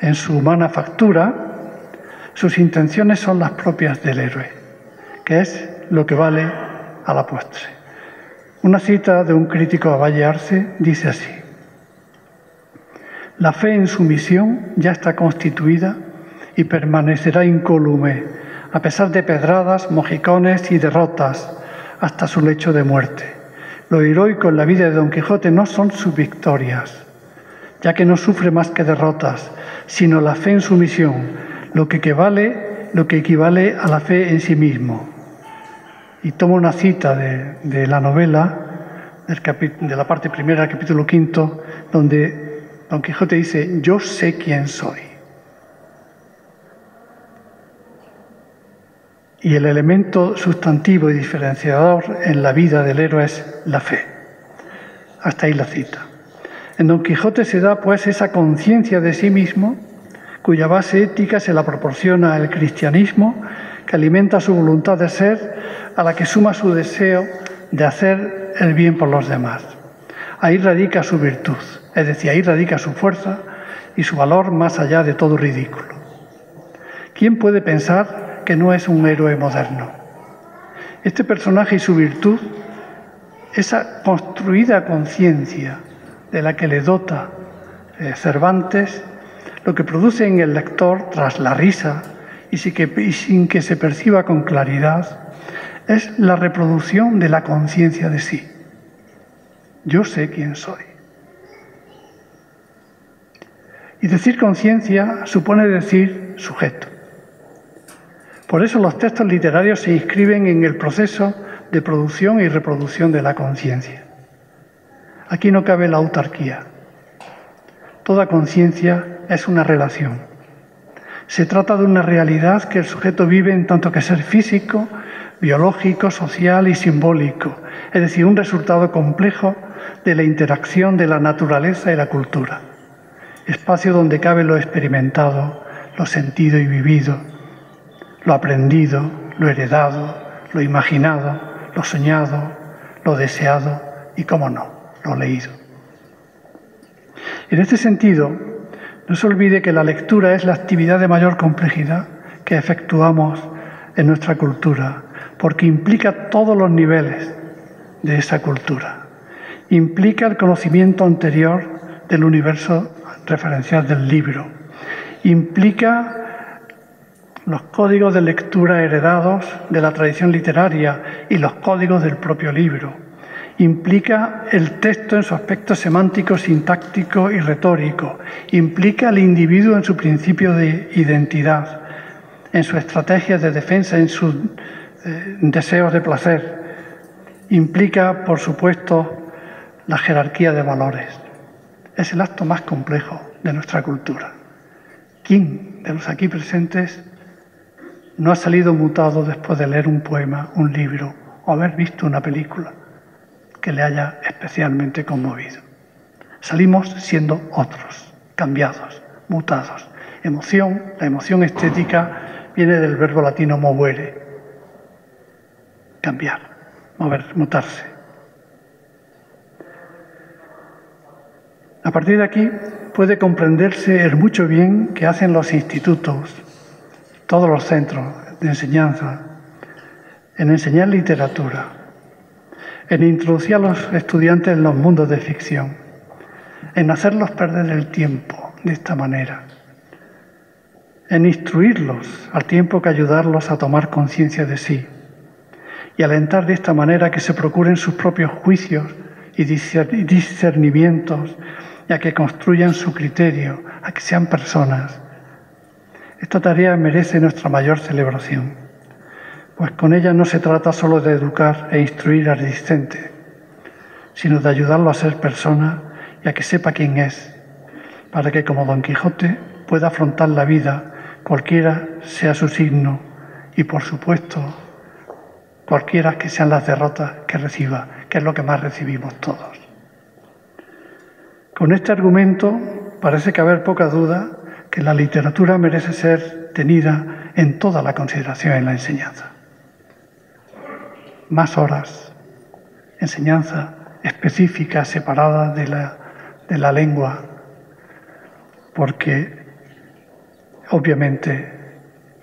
en su humana factura, sus intenciones son las propias del héroe, que es lo que vale a la postre. Una cita de un crítico a Valle Arce dice así: la fe en su misión ya está constituida y permanecerá incólume, a pesar de pedradas, mojicones y derrotas, hasta su lecho de muerte. Lo heroico en la vida de Don Quijote no son sus victorias, ya que no sufre más que derrotas, sino la fe en su misión, lo que equivale a la fe en sí mismo. Y tomo una cita de la novela, de la parte primera del capítulo 5, donde Don Quijote dice: yo sé quién soy. Y el elemento sustantivo y diferenciador en la vida del héroe es la fe. Hasta ahí la cita. En Don Quijote se da pues esa conciencia de sí mismo, cuya base ética se la proporciona el cristianismo, que alimenta su voluntad de ser, a la que suma su deseo de hacer el bien por los demás. Ahí radica su virtud, es decir, ahí radica su fuerza y su valor más allá de todo ridículo. ¿Quién puede pensar que no es un héroe moderno? Este personaje y su virtud, esa construida conciencia de la que le dota Cervantes, lo que produce en el lector, tras la risa y sin que se perciba con claridad, es la reproducción de la conciencia de sí. Yo sé quién soy. Y decir conciencia supone decir sujeto. Por eso los textos literarios se inscriben en el proceso de producción y reproducción de la conciencia. Aquí no cabe la autarquía. Toda conciencia es una relación. Se trata de una realidad que el sujeto vive en tanto que ser físico, biológico, social y simbólico, es decir, un resultado complejo de la interacción de la naturaleza y la cultura. Espacio donde cabe lo experimentado, lo sentido y vivido, lo aprendido, lo heredado, lo imaginado, lo soñado, lo deseado y, cómo no, lo leído. En este sentido, no se olvide que la lectura es la actividad de mayor complejidad que efectuamos en nuestra cultura, porque implica todos los niveles de esa cultura. Implica el conocimiento anterior del universo referencial del libro. Implica los códigos de lectura heredados de la tradición literaria y los códigos del propio libro. Implica el texto en su aspecto semántico, sintáctico y retórico. Implica al individuo en su principio de identidad, en su estrategia de defensa, en sus deseos de placer. Implica, por supuesto, la jerarquía de valores. Es el acto más complejo de nuestra cultura. ¿Quién de los aquí presentes no ha salido mutado después de leer un poema, un libro o haber visto una película que le haya especialmente conmovido? Salimos siendo otros, cambiados, mutados. Emoción, la emoción estética viene del verbo latino movere, cambiar, mover, mutarse. A partir de aquí puede comprenderse el mucho bien que hacen los institutos, todos los centros de enseñanza, en enseñar literatura, en introducir a los estudiantes en los mundos de ficción, en hacerlos perder el tiempo de esta manera, en instruirlos al tiempo que ayudarlos a tomar conciencia de sí y alentar de esta manera que se procuren sus propios juicios y discernimientos y a que construyan su criterio, a que sean personas. Esta tarea merece nuestra mayor celebración, pues con ella no se trata solo de educar e instruir al discente, sino de ayudarlo a ser persona y a que sepa quién es, para que como Don Quijote pueda afrontar la vida, cualquiera sea su signo y, por supuesto, cualquiera que sean las derrotas que reciba, que es lo que más recibimos todos. Con este argumento parece caber poca duda que la literatura merece ser tenida en toda la consideración en la enseñanza. Más horas, enseñanza específica, separada de la lengua, porque obviamente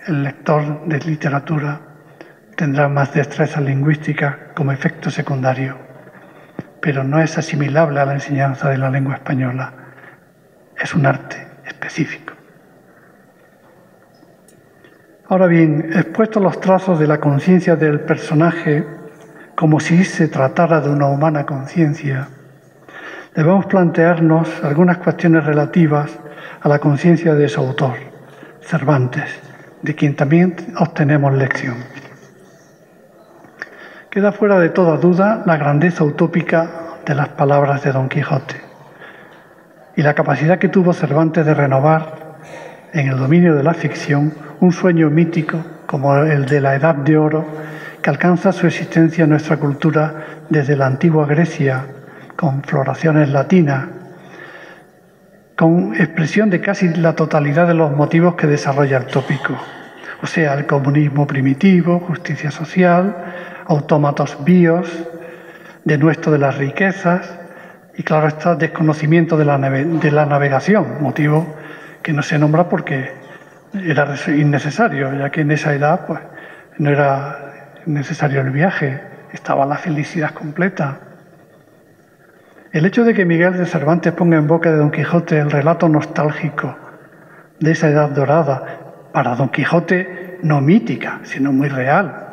el lector de literatura tendrá más destreza lingüística como efecto secundario, pero no es asimilable a la enseñanza de la lengua española. Es un arte específico. Ahora bien, expuestos los trazos de la conciencia del personaje como si se tratara de una humana conciencia, debemos plantearnos algunas cuestiones relativas a la conciencia de su autor, Cervantes, de quien también obtenemos lección. Queda fuera de toda duda la grandeza utópica de las palabras de Don Quijote y la capacidad que tuvo Cervantes de renovar en el dominio de la ficción un sueño mítico como el de la Edad de Oro que alcanza su existencia en nuestra cultura desde la antigua Grecia, con floraciones latinas, con expresión de casi la totalidad de los motivos que desarrolla el tópico, o sea, el comunismo primitivo, justicia social, autómatos bios, denuesto de las riquezas y, claro está, desconocimiento de la navegación, motivo que no se nombra porque era innecesario, ya que en esa edad pues, no era necesario el viaje, estaba la felicidad completa. El hecho de que Miguel de Cervantes ponga en boca de Don Quijote el relato nostálgico de esa edad dorada, para Don Quijote no mítica, sino muy real.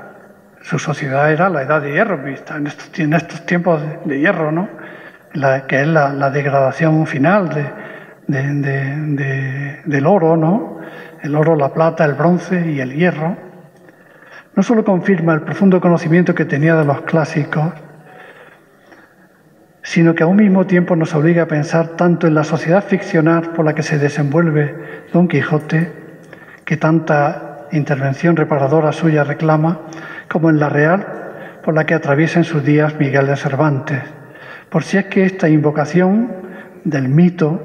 Su sociedad era la Edad de Hierro, vista en estos tiempos de hierro, ¿no? Que es la degradación final del oro, ¿no? El oro, la plata, el bronce y el hierro. No solo confirma el profundo conocimiento que tenía de los clásicos, sino que a un mismo tiempo nos obliga a pensar tanto en la sociedad ficcional por la que se desenvuelve Don Quijote, que tanta intervención reparadora suya reclama, como en la real por la que atraviesa en sus días Miguel de Cervantes, por si es que esta invocación del mito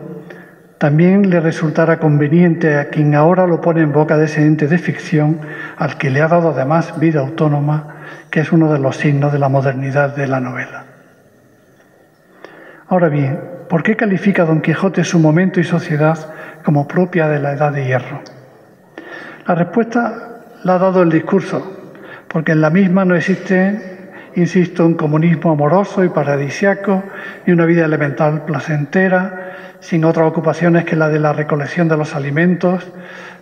también le resultara conveniente a quien ahora lo pone en boca de ese ente de ficción al que le ha dado además vida autónoma, que es uno de los signos de la modernidad de la novela. Ahora bien, ¿por qué califica Don Quijote su momento y sociedad como propia de la Edad de Hierro? La respuesta la ha dado el discurso, porque en la misma no existe, insisto, un comunismo amoroso y paradisiaco y una vida elemental placentera, sin otras ocupaciones que la de la recolección de los alimentos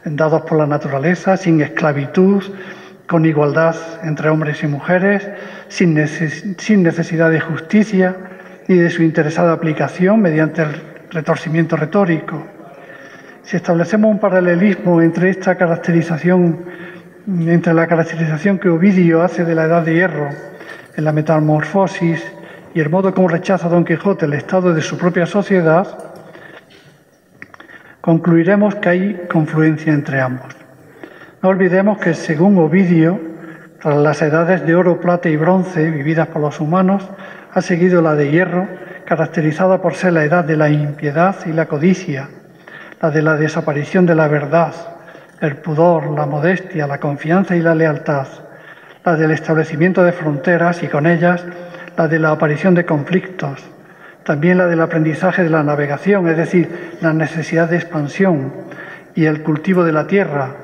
dados por la naturaleza, sin esclavitud, con igualdad entre hombres y mujeres, sin necesidad de justicia ni de su interesada aplicación mediante el retorcimiento retórico. Si establecemos un paralelismo entre la caracterización que Ovidio hace de la Edad de Hierro en la Metamorfosis y el modo como rechaza Don Quijote el estado de su propia sociedad, concluiremos que hay confluencia entre ambos. No olvidemos que, según Ovidio, tras las edades de oro, plata y bronce vividas por los humanos, ha seguido la de hierro, caracterizada por ser la edad de la impiedad y la codicia, la de la desaparición de la verdad, el pudor, la modestia, la confianza y la lealtad, la del establecimiento de fronteras y con ellas la de la aparición de conflictos, también la del aprendizaje de la navegación, es decir, la necesidad de expansión y el cultivo de la tierra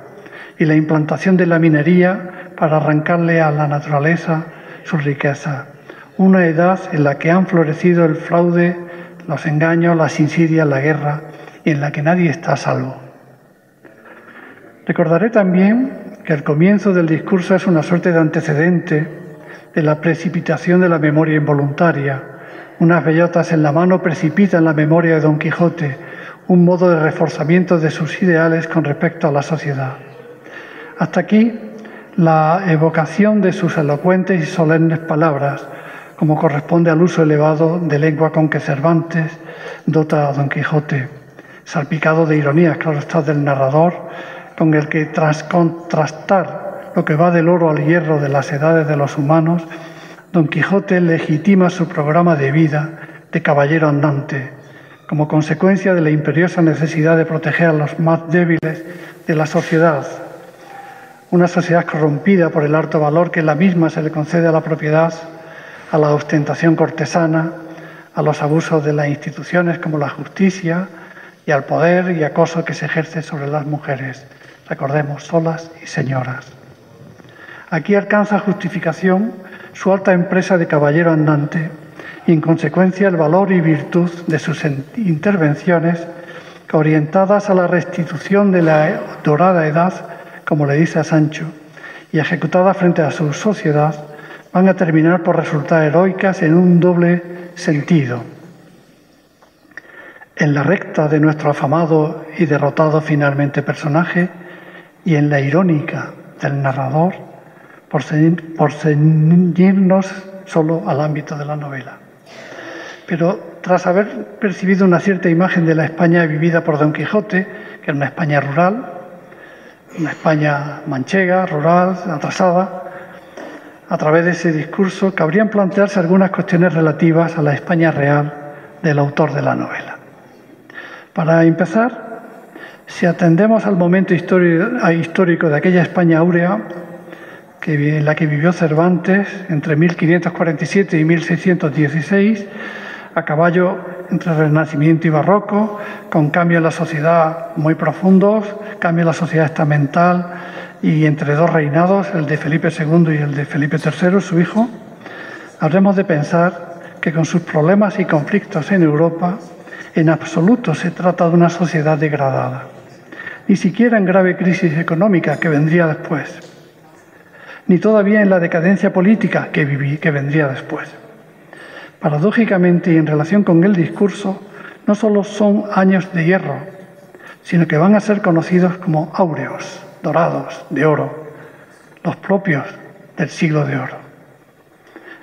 y la implantación de la minería para arrancarle a la naturaleza su riqueza. Una edad en la que han florecido el fraude, los engaños, las insidias, la guerra y en la que nadie está a salvo. Recordaré también que el comienzo del discurso es una suerte de antecedente de la precipitación de la memoria involuntaria. Unas bellotas en la mano precipitan la memoria de Don Quijote, un modo de reforzamiento de sus ideales con respecto a la sociedad. Hasta aquí la evocación de sus elocuentes y solemnes palabras, como corresponde al uso elevado de lengua con que Cervantes dota a Don Quijote, salpicado de ironías, claro está, del narrador, con el que tras contrastar lo que va del oro al hierro de las edades de los humanos, Don Quijote legitima su programa de vida de caballero andante, como consecuencia de la imperiosa necesidad de proteger a los más débiles de la sociedad, una sociedad corrompida por el alto valor que la misma se le concede a la propiedad, a la ostentación cortesana, a los abusos de las instituciones como la justicia y al poder y acoso que se ejerce sobre las mujeres, recordemos, solas y señoras. Aquí alcanza justificación su alta empresa de caballero andante y, en consecuencia, el valor y virtud de sus intervenciones orientadas a la restitución de la dorada edad, como le dice a Sancho, y ejecutadas frente a su sociedad, van a terminar por resultar heroicas en un doble sentido. En la recta de nuestro afamado y derrotado finalmente personaje y en la irónica del narrador, por ceñirnos solo al ámbito de la novela. Pero tras haber percibido una cierta imagen de la España vivida por Don Quijote, que era una España rural, una España manchega, rural, atrasada, a través de ese discurso cabrían plantearse algunas cuestiones relativas a la España real del autor de la novela. Para empezar, si atendemos al momento histórico de aquella España áurea, en la que vivió Cervantes entre 1547 y 1616, a caballo entre Renacimiento y Barroco, con cambios en la sociedad muy profundos, cambio en la sociedad estamental y entre dos reinados, el de Felipe II y el de Felipe III, su hijo, habremos de pensar que con sus problemas y conflictos en Europa, en absoluto se trata de una sociedad degradada, ni siquiera en grave crisis económica que vendría después, ni todavía en la decadencia política que vendría después. Paradójicamente, y en relación con el discurso, no solo son años de hierro, sino que van a ser conocidos como áureos, dorados, de oro, los propios del siglo de oro.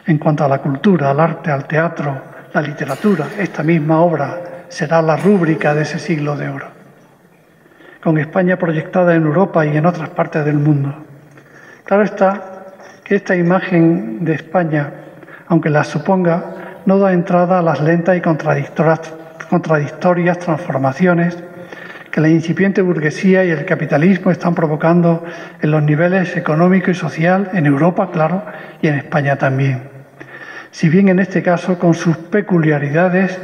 En cuanto a la cultura, al arte, al teatro, la literatura, esta misma obra será la rúbrica de ese siglo de oro, con España proyectada en Europa y en otras partes del mundo. Claro está que esta imagen de España, aunque la suponga, no da entrada a las lentas y contradictorias transformaciones que la incipiente burguesía y el capitalismo están provocando en los niveles económico y social en Europa, claro, y en España también. Si bien en este caso con sus peculiaridades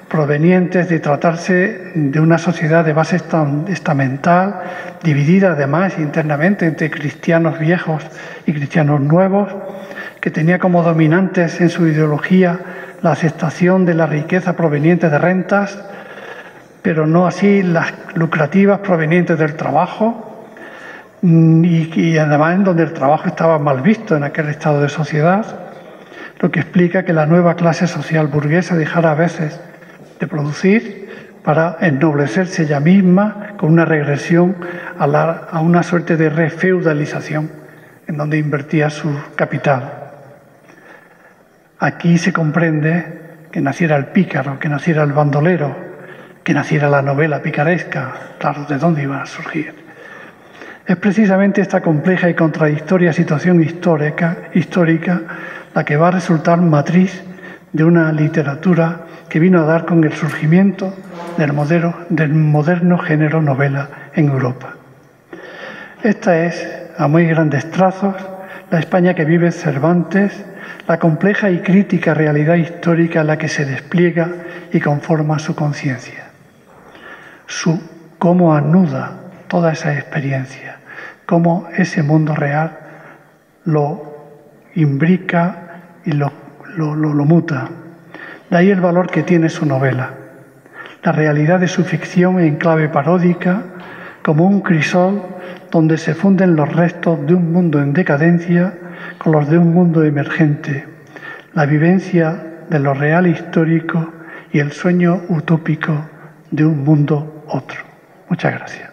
provenientes de tratarse de una sociedad de base estamental, dividida además internamente entre cristianos viejos y cristianos nuevos, que tenía como dominantes en su ideología la aceptación de la riqueza proveniente de rentas, pero no así las lucrativas provenientes del trabajo, y además en donde el trabajo estaba mal visto en aquel estado de sociedad, lo que explica que la nueva clase social burguesa dejara a veces de producir para ennoblecerse ella misma con una regresión a una suerte de refeudalización en donde invertía su capital. Aquí se comprende que naciera el pícaro, que naciera el bandolero, que naciera la novela picaresca. Claro, ¿de dónde iba a surgir? Es precisamente esta compleja y contradictoria situación histórica la que va a resultar matriz de una literatura que vino a dar con el surgimiento del moderno género novela en Europa. Esta es, a muy grandes trazos, la España que vive Cervantes, la compleja y crítica realidad histórica en la que se despliega y conforma su conciencia. Cómo anuda toda esa experiencia, cómo ese mundo real lo imbrica y lo muta. De ahí el valor que tiene su novela. La realidad de su ficción en clave paródica, como un crisol donde se funden los restos de un mundo en decadencia con los de un mundo emergente, la vivencia de lo real histórico y el sueño utópico de un mundo otro. Muchas gracias.